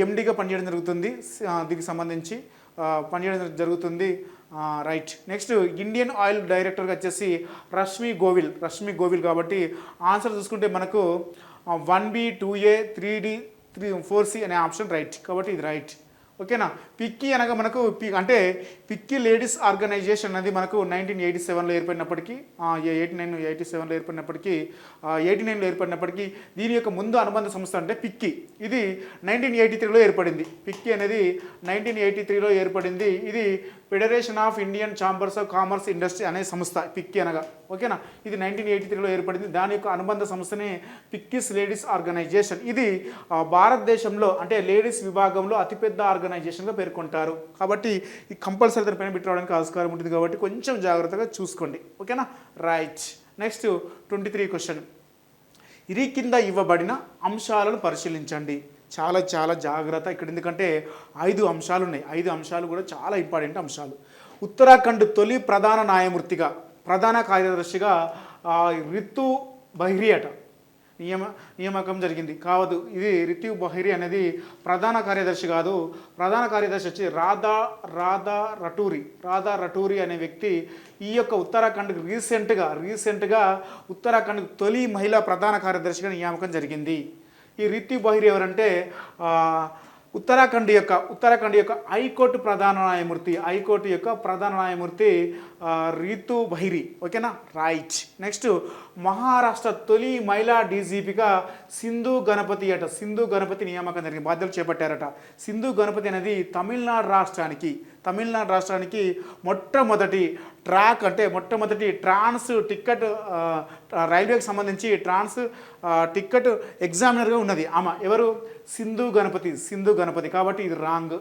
ఎండీగా పనిచేయడం జరుగుతుంది. దీనికి సంబంధించి పనిచేయడం జరుగుతుంది. రైట్. నెక్స్ట్ ఇండియన్ ఆయిల్ డైరెక్టర్గా వచ్చేసి రష్మి గోవిల్. కాబట్టి ఆన్సర్ చూసుకుంటే మనకు 1B 2A 3D 4C అనే ఆప్షన్ రైట్. కాబట్టి ఇది రైట్. ఓకేనా. పిక్కీ అనగా మనకు పిక్కీ లేడీస్ ఆర్గనైజేషన్ అనేది మనకు 1987లో ఏర్పడినప్పటికీ 89లో ఏర్పడినప్పటికీ దీని యొక్క ముందు అనుబంధ సంస్థ అంటే పిక్కీ. ఇది 1983లో ఏర్పడింది. పిక్కీ అనేది 1983లో ఏర్పడింది. ఇది federation of Indian chambers of commerce industry అనే సంస్థ పిక్కీ అనగా. ఓకేనా. ఇది 1983లో ఏర్పడింది. దాని యొక్క అనుబంధ సంస్థనే పిక్కీస్ లేడీస్ ఆర్గనైజేషన్. ఇది భారతదేశంలో అంటే లేడీస్ విభాగంలో అతిపెద్ద ఆర్గనైజేషన్గా పేర్కొంటారు. కాబట్టి ఈ కంపల్సరీ దాని పైన పెట్టి రావడానికి ఆస్కారం ఉంటుంది. కాబట్టి కొంచెం జాగ్రత్తగా చూసుకోండి. ఓకేనా. రైట్. నెక్స్ట్ 23 క్వశ్చన్, ఇది కింద ఇవ్వబడిన అంశాలను పరిశీలించండి. చాలా జాగ్రత్త ఇక్కడ, ఎందుకంటే 5 అంశాలు ఉన్నాయి. 5 అంశాలు కూడా చాలా ఇంపార్టెంట్ అంశాలు. ఉత్తరాఖండ్ తొలి ప్రధాన కార్యదర్శిగా రితు బహిరి నియామకం జరిగింది. కావదు, ఇది రితు బహిరి అనేది ప్రధాన కార్యదర్శి కాదు. ప్రధాన కార్యదర్శి వచ్చి రాధా రటూరి అనే వ్యక్తి ఈ యొక్క ఉత్తరాఖండ్కి రీసెంట్గా ఉత్తరాఖండ్ తొలి మహిళా ప్రధాన కార్యదర్శిగా నియామకం జరిగింది. ఈ రితు బహిరి ఎవరంటే ఉత్తరాఖండ్ యొక్క హైకోర్టు ప్రధాన న్యాయమూర్తి రితు బహిరి. ఓకేనా. రైట్. నెక్స్ట్ మహారాష్ట్ర తొలి మహిళా డీజీపీగా సింధు గణపతి నియామకం జరిగింది. బాధ్యతలు చేపట్టారట. సింధు గణపతి అనేది తమిళనాడు రాష్ట్రానికి మొట్టమొదటి ట్రాన్స్ టికెట్ రైల్వేకి సంబంధించి ట్రాన్స్ టికెట్ ఎగ్జామినర్గా ఉన్నది ఆమె. ఎవరు? సింధు గణపతి. కాబట్టి ఇది రాంగ్.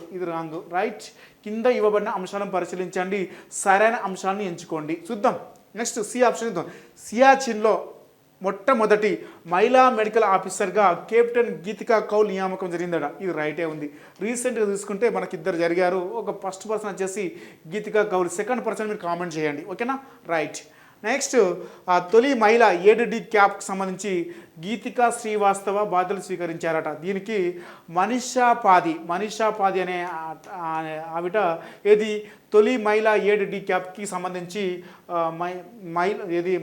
రైట్. కింద ఇవ్వబడిన అంశాలను పరిశీలించండి, సరైన అంశాలను ఎంచుకోండి. చూద్దాం. నెక్స్ట్ సి ఆప్షన్ చూద్దాం. సియాచిన్లో మొట్టమొదటి మహిళా మెడికల్ ఆఫీసర్గా కెప్టెన్ గీతికా కౌల్ నియామకం జరిగిందట. ఇది రైటే ఉంది. రీసెంట్గా చూసుకుంటే మనకి 2 జరిగారు. ఒక ఫస్ట్ పర్సన్ వచ్చేసి గీతికా కౌల్, సెకండ్ పర్సన్ మీరు కామెంట్ చేయండి. ఓకేనా. రైట్. నెక్స్ట్ తొలి మహిళ 7D క్యాప్కి సంబంధించి గీతికా శ్రీవాస్తవ బాధ్యతలు స్వీకరించారట. దీనికి మనీషా పాది అనే ఆవిడ ఏది తొలి మహిళ 7D క్యాప్కి సంబంధించి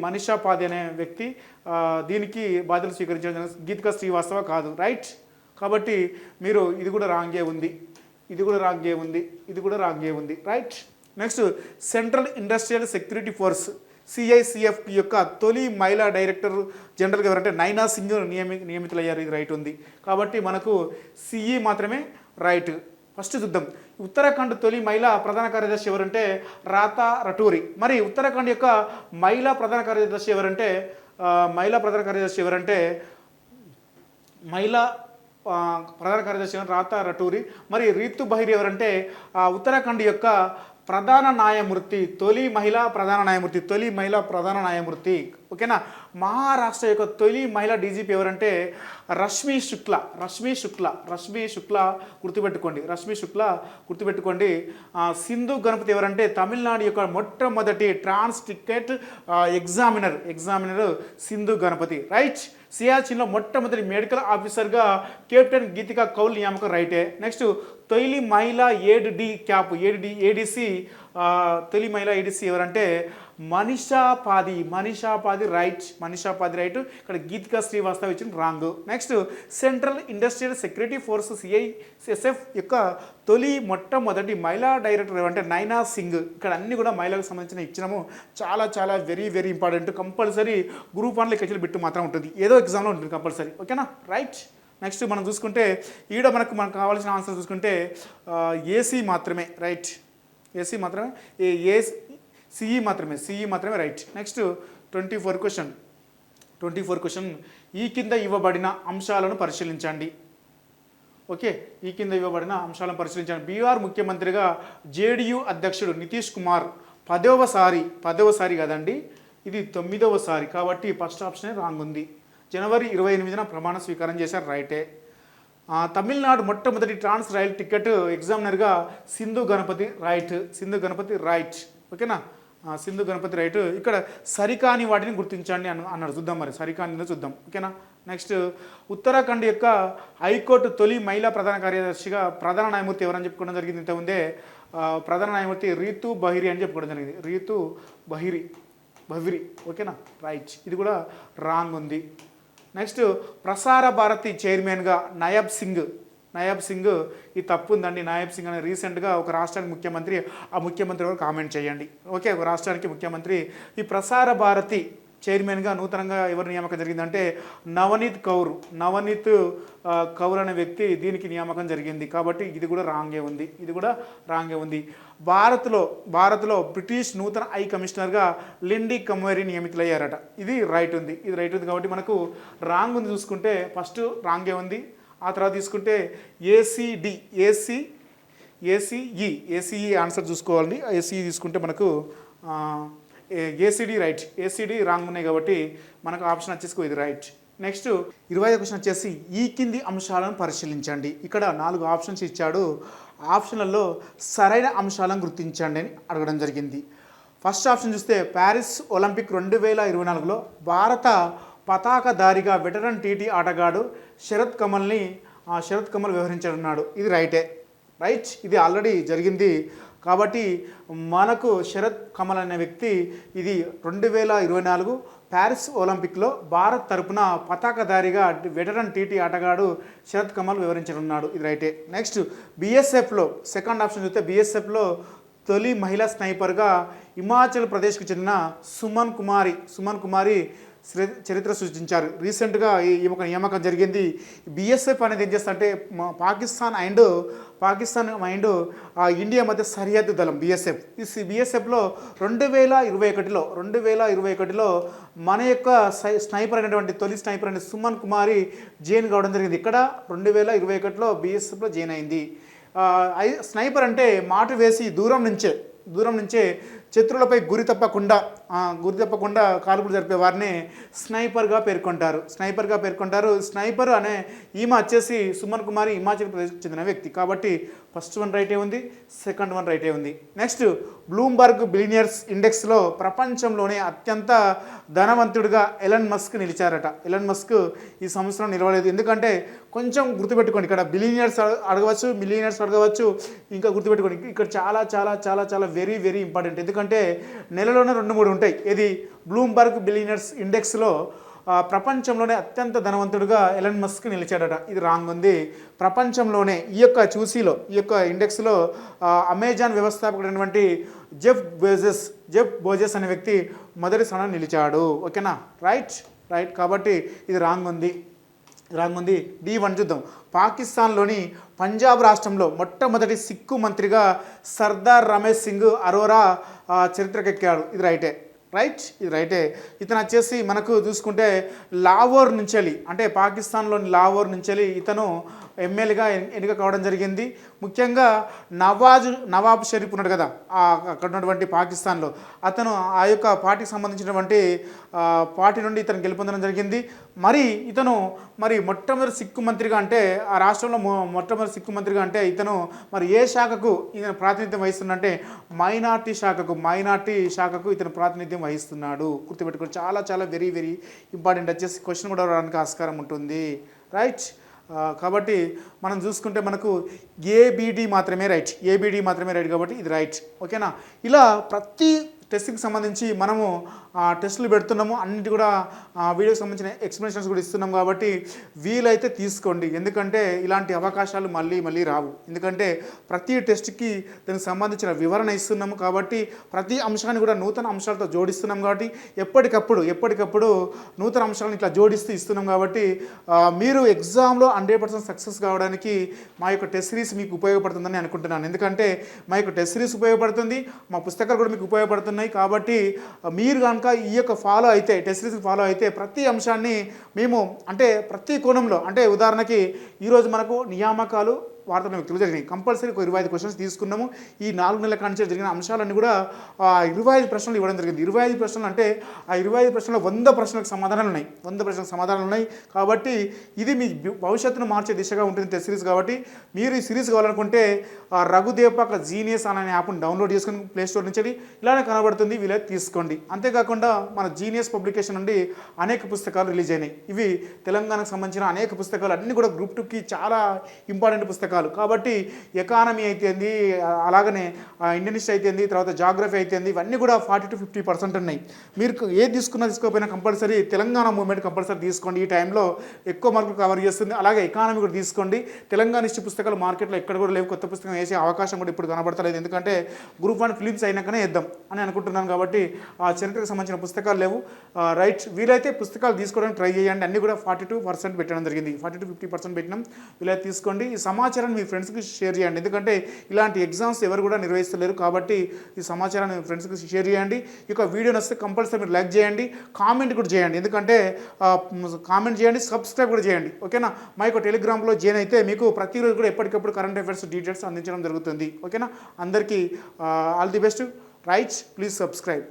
మనీషా పాది అనే వ్యక్తి దీనికి బాధ్యతలు స్వీకరించారు. గీతికా శ్రీవాస్తవ కాదు. రైట్. కాబట్టి మీరు ఇది కూడా రాంగే ఉంది. Right. Next central industrial security force CICF యొక్క తొలి మహిళా డైరెక్టర్ జనరల్గా ఎవరంటే నైనా సింగ్ నియమితులయ్యారు. ఇది రైట్ ఉంది. కాబట్టి మనకు CE మాత్రమే రైట్. ఫస్ట్ చూద్దాం. ఉత్తరాఖండ్ తొలి మహిళా ప్రధాన కార్యదర్శి ఎవరంటే రాధా రటూరి. మరి ఉత్తరాఖండ్ యొక్క మహిళా ప్రధాన కార్యదర్శి ఎవరంటే రాధా రటూరి. మరి రితు బహిరి ఎవరంటే ఉత్తరాఖండ్ యొక్క ప్రధాన న్యాయమూర్తి, తొలి మహిళా ప్రధాన న్యాయమూర్తి. ఓకేనా. మహారాష్ట్ర యొక్క తొలి మహిళా డీజీపీ ఎవరంటే రష్మి శుక్లా గుర్తుపెట్టుకోండి. సింధు గణపతి ఎవరంటే తమిళనాడు యొక్క మొట్టమొదటి trans ticket examiner Sindhu Ganapathi. Right. సియాచిన్లో మొట్టమొదటి మెడికల్ ఆఫీసర్గా కెప్టెన్ గీతికా కౌల్ నియామకం. రైటే. నెక్స్ట్ తొలి మహిళా ఏడీసీ తొలి మహిళా ఏడీసీ ఎవరంటే మనీషా పాది రైట్. ఇక్కడ గీతికా శ్రీవాస్తవ్ ఇచ్చిన wrong. Next central industrial security force CISF యొక్క మొట్టమొదటి మహిళా డైరెక్టర్ ఏమంటే నైనా సింగ్. ఇక్కడ అన్ని కూడా మహిళలకు సంబంధించిన ఇచ్చినాము. చాలా very very important. Compulsory group 1 లెక్కలు బిట్టు మాత్రం ఉంటుంది, ఏదో ఎగ్జామ్లో ఉంటుంది కంపల్సరీ. ఓకేనా. రైట్. నెక్స్ట్ మనం చూసుకుంటే ఈడ మనకు కావాల్సిన ఆన్సర్ చూసుకుంటే ఏసీ మాత్రమే. రైట్. ఏసీ మాత్రమే, సిఈ మాత్రమే. రైట్. Next 24 question. ఈ కింద ఇవ్వబడిన అంశాలను పరిశీలించండి. ఓకే. ఈ కింద ఇవ్వబడిన అంశాలను పరిశీలించండి. బీహార్ ముఖ్యమంత్రిగా జేడీయూ అధ్యక్షుడు నితీష్ కుమార్ 10వ సారి కదండి, ఇది 9వ సారి కాబట్టి ఫస్ట్ ఆప్షనే రాంగ్ ఉంది. జనవరి 28న ప్రమాణ స్వీకారం చేశారు. రైటే. తమిళనాడు మొట్టమొదటి ట్రాన్స్ రైల్ టికెట్ ఎగ్జామినర్గా సింధు గణపతి. రైట్. ఓకేనా. సింధు గణపతి రైట్. ఇక్కడ సరికాని వాటిని గుర్తించండి అన్నాడు. చూద్దాం మరి సరికాని చూద్దాం. ఓకేనా. నెక్స్ట్ ఉత్తరాఖండ్ యొక్క హైకోర్టు తొలి మహిళా ప్రధాన కార్యదర్శిగా ప్రధాన న్యాయమూర్తి ఎవరని చెప్పుకోవడం జరిగింది. ఇంతకుముందే ప్రధాన న్యాయమూర్తి రీతు బహిరి అని చెప్పుకోవడం జరిగింది. రీతు బహిరి. ఓకేనా. రైట్. ఇది కూడా రాంగ్ ఉంది. నెక్స్ట్ ప్రసార భారతి చైర్మన్గా నయాబ్ సింగ్ ఈ తప్పు ఉందండి. నయాబ్ సింగ్ అనే రీసెంట్గా ఒక రాష్ట్రానికి ముఖ్యమంత్రి, ఆ ముఖ్యమంత్రి కూడా కామెంట్ చేయండి. ఓకే. ఒక రాష్ట్రానికి ముఖ్యమంత్రి. ఈ ప్రసార భారతి చైర్మన్గా నూతనంగా ఎవరు నియామకం జరిగిందంటే నవనీత్ కౌర్ అనే వ్యక్తి దీనికి నియామకం జరిగింది. కాబట్టి ఇది కూడా రాంగే ఉంది. భారత్లో బ్రిటిష్ నూతన హై కమిషనర్గా లిండీ కమ్వేరీ నియమితులయ్యారట. ఇది రైట్ ఉంది. కాబట్టి మనకు రాంగ్ ఉంది. చూసుకుంటే ఫస్ట్ రాంగే ఉంది. ఆ తర్వాత తీసుకుంటే ఏసీఈ ఆన్సర్ చూసుకోవాలండి. ఏసీఈ తీసుకుంటే మనకు ఏసీడీ రైట్. ఏసీడీ రాంగ్ ఉన్నాయి కాబట్టి మనకు ఆప్షన్ వచ్చేసి ఇది రైట్. నెక్స్ట్ 25వ క్వశ్చన్ వచ్చేసి ఈ కింది అంశాలను పరిశీలించండి. ఇక్కడ 4 ఆప్షన్స్ ఇచ్చాడు. ఆప్షన్లలో సరైన అంశాలను గుర్తించండి అని అడగడం జరిగింది. ఫస్ట్ ఆప్షన్ చూస్తే ప్యారిస్ ఒలింపిక్ 2024లో భారత పతాకధారిగా వెటరన్ టీటీ ఆటగాడు శరత్ కమల్ వ్యవహరించనున్నాడు. ఇది రైట్. ఇది ఆల్రెడీ జరిగింది కాబట్టి మనకు శరత్ కమల్ అనే వ్యక్తి ఇది 2024 ప్యారిస్ ఒలింపిక్లో భారత్ తరపున పతాకధారిగా వెటరన్ టీటీ ఆటగాడు శరత్ కమల్ వివరించనున్నాడు. ఇది రైటే. నెక్స్ట్ బీఎస్ఎఫ్లో సెకండ్ ఆప్షన్ చూస్తే బీఎస్ఎఫ్లో తొలి మహిళా స్నైపర్గా హిమాచల్ ప్రదేశ్కు చెందిన సుమన్ కుమారి చరిత్ర సృష్టించారు. రీసెంట్గా ఈ ఒక నియామకం జరిగింది. బీఎస్ఎఫ్ అనేది ఏం చేస్తుంటే పాకిస్తాన్ అండ్ ఇండియా మధ్య సరిహద్దు దళం బీఎస్ఎఫ్. ఈ బీఎస్ఎఫ్లో 2021లో మన యొక్క స్నైపర్ అయినటువంటి తొలి స్నైపర్ అయిన సుమన్ కుమారి జాయిన్ కావడం జరిగింది. ఇక్కడ 2021లో బీఎస్ఎఫ్లో జాయిన్ అయింది. స్నైపర్ అంటే మాట వేసి దూరం నుంచే శత్రువులపై గురి తప్పకుండా కాల్పులు జరిపే వారిని స్నైపర్గా పేర్కొంటారు. స్నైపర్ అనే ఈమె వచ్చేసి సుమన్ కుమారి హిమాచల్ ప్రదేశ్కి చెందిన వ్యక్తి. కాబట్టి ఫస్ట్ వన్ రైటే ఉంది, సెకండ్ వన్ రైటే ఉంది. నెక్స్ట్ బ్లూంబర్గ్ బిలియనర్స్ ఇండెక్స్లో ప్రపంచంలోనే అత్యంత ధనవంతుడిగా ఎలన్ మస్క్ నిలిచారట. ఎలన్ మస్క్ ఈ సంవత్సరం నిలవలేదు. ఎందుకంటే కొంచెం గుర్తుపెట్టుకోండి, ఇక్కడ బిలియనర్స్ అడగవచ్చు, మిలియనర్స్ అడగవచ్చు. ఇంకా గుర్తుపెట్టుకోండి, ఇక్కడ చాలా చాలా చాలా చాలా వెరీ వెరీ ఇంపార్టెంట్. ఎందుకంటే నెలలోనే 2-3 ఉంటాయి. ఇది బ్లూంబర్గ్ బిలియనర్స్ ఇండెక్స్లో ప్రపంచంలోనే అత్యంత ధనవంతుడిగా ఎలన్ మస్క్ నిలిచాడట. ఇది రాంగ్ ఉంది. ప్రపంచంలోనే ఈ యొక్క ఇండెక్స్లో అమెజాన్ వ్యవస్థాపకుడైనటువంటి జెఫ్ బోజెస్ అనే వ్యక్తి మొదటి స్థానాన్ని నిలిచాడు. ఓకేనా. రైట్. కాబట్టి ఇది రాంగ్ ఉంది. D1 చూద్దాం. పాకిస్తాన్లోని పంజాబ్ రాష్ట్రంలో మొట్టమొదటి సిక్కు మంత్రిగా సర్దార్ రమేష్ సింగ్ అరోరా చరిత్రకెక్కాడు. ఇది రైటే. ఇతను వచ్చేసి మనకు చూసుకుంటే లాహోర్ నుంచి అంటే పాకిస్తాన్లోని లాహోర్ నుంచి ఇతను ఎమ్మెల్యేగా ఎన్నిక కావడం జరిగింది. ముఖ్యంగా నవాబ్ షరీఫ్ ఉన్నాడు కదా, అక్కడ ఉన్నటువంటి పాకిస్తాన్లో అతను ఆ యొక్క పార్టీకి సంబంధించినటువంటి పార్టీ నుండి ఇతను గెలుపొందడం జరిగింది. మరి మొట్టమొదటి సిక్కు మంత్రిగా అంటే ఆ రాష్ట్రంలో మొట్టమొదటి సిక్కు మంత్రిగా అంటే ఇతను మరి ఏ శాఖకు ఇతను ప్రాతినిధ్యం వహిస్తుందంటే మైనార్టీ శాఖకు ఇతను ప్రాతినిధ్యం వహిస్తున్నాడు. గుర్తుపెట్టుకోండి, చాలా చాలా వెరీ వెరీ ఇంపార్టెంట్. వచ్చేసి క్వశ్చన్ కూడా రావడానికి ఆస్కారం ఉంటుంది. రైట్, కాబట్టి మనం చూసుకుంటే మనకు ఏబిడి మాత్రమే రైట్ కాబట్టి ఇది రైట్. ఓకేనా, ఇలా ప్రతి టెస్ట్కి సంబంధించి మనము టెస్టులు పెడుతున్నాము, అన్నిటి కూడా వీడియోకి సంబంధించిన ఎక్స్ప్లెనేషన్స్ కూడా ఇస్తున్నాం. కాబట్టి వీలైతే తీసుకోండి, ఎందుకంటే ఇలాంటి అవకాశాలు మళ్ళీ రావు. ఎందుకంటే ప్రతి టెస్ట్కి దానికి సంబంధించిన వివరణ ఇస్తున్నాము, కాబట్టి ప్రతి అంశాన్ని కూడా నూతన అంశాలతో జోడిస్తున్నాం. కాబట్టి ఎప్పటికప్పుడు నూతన అంశాలను ఇట్లా జోడిస్తూ ఇస్తున్నాం. కాబట్టి మీరు ఎగ్జామ్లో 100% సక్సెస్ కావడానికి మా యొక్క టెస్ట్ సిరీస్ మీకు ఉపయోగపడుతుందని అనుకుంటున్నాను. ఎందుకంటే మా యొక్క టెస్ట్ సిరీస్ ఉపయోగపడుతుంది, మా పుస్తకాలు కూడా మీకు ఉపయోగపడుతున్నాయి. కాబట్టి మీరు కనుక ఈ యొక్క టెస్ట్ సిరీస్ ఫాలో అయితే ప్రతి అంశాన్ని మేము అంటే ప్రతి కోణంలో, అంటే ఉదాహరణకి ఈరోజు మనకు నియామకాలు వార్తల వ్యక్తులు జరిగినాయి. కంపల్సరీ ఒక 25 క్వశ్చన్స్ తీసుకున్నాము. ఈ 4 నెలల కాంచి జరిగిన అంశాలన్నీ కూడా 25 ప్రశ్నలు ఇవ్వడం జరిగింది. 25 ప్రశ్నలు అంటే ఆ 25 ప్రశ్నలు 100 ప్రశ్నలకు సమాధానాలు ఉన్నాయి. కాబట్టి ఇది మీ భవిష్యత్తును మార్చే దిశగా ఉంటుంది టెస్ట్ సిరీస్. కాబట్టి మీరు ఈ సిరీస్ కావాలనుకుంటే రఘుదేపాక జీనియస్ అనే యాప్ను డౌన్లోడ్ చేసుకుని ప్లేస్టోర్ నుంచి ఇలానే కనబడుతుంది, వీలైతే తీసుకోండి. అంతేకాకుండా మన జీనియస్ పబ్లికేషన్ నుండి అనేక పుస్తకాలు రిలీజ్ అయినాయి. ఇవి తెలంగాణకు సంబంధించిన అనేక పుస్తకాలు, అన్నీ కూడా గ్రూప్ 2కి చాలా ఇంపార్టెంట్ పుస్తకాలు. కాబట్టి ఎకానమీ అయితేంది, అలాగనే ఇండియన్ హిస్టరీ అయితేంది, తర్వాత జాగ్రఫీ అయితేంది, ఇవన్నీ కూడా 40 to 50% ఉన్నాయి. మీరు ఏది తీసుకోకపోయినా కంపల్సరీ తెలంగాణ మూవ్మెంట్ కంపల్సరీ తీసుకోండి. ఈ టైంలో ఎక్కువ మార్కులు కవర్ చేస్తుంది. అలాగే ఎకానమీ కూడా తీసుకోండి. తెలంగాణ హిస్టరీ పుస్తకాలు మార్కెట్లో ఎక్కడ కూడా లేవు, కొత్త పుస్తకం వేసే అవకాశం కూడా ఇప్పుడు కనబడతలేదు. ఎందుకంటే గ్రూప్ 1 ఫిలిమ్స్ అయినాకనే వేద్దాం అని అనుకుంటున్నాను. కాబట్టి ఆ చరిత్రకు సంబంధించిన పుస్తకాలు లేవు. రైట్, వీలైతే పుస్తకాలు తీసుకోవడానికి ట్రై చేయండి. అన్నీ కూడా 42% పెట్టడం జరిగింది, 40 to 50% పెట్టినాం. వీలైతే తీసుకోండి. ఈ సమాచారం మీ ఫ్రెండ్స్కి షేర్ చేయండి, ఎందుకంటే ఇలాంటి ఎగ్జామ్స్ ఎవరు కూడా నిర్వహిస్తలేరు. కాబట్టి ఈ సమాచారాన్ని మీ ఫ్రెండ్స్కి షేర్ చేయండి. ఇక వీడియో నచ్చితే కంపల్సరీ మీరు లైక్ చేయండి, కామెంట్ కూడా చేయండి. ఎందుకంటే కామెంట్ చేయండి, సబ్స్క్రైబ్ కూడా చేయండి. ఓకేనా, మా యొక్క టెలిగ్రామ్లో జాయిన్ అయితే మీకు ప్రతిరోజు కూడా ఎప్పటికప్పుడు కరెంట్ అఫైర్స్ డీటెయిల్స్ అందించడం జరుగుతుంది. ఓకేనా, అందరికీ all the best. Right, please subscribe.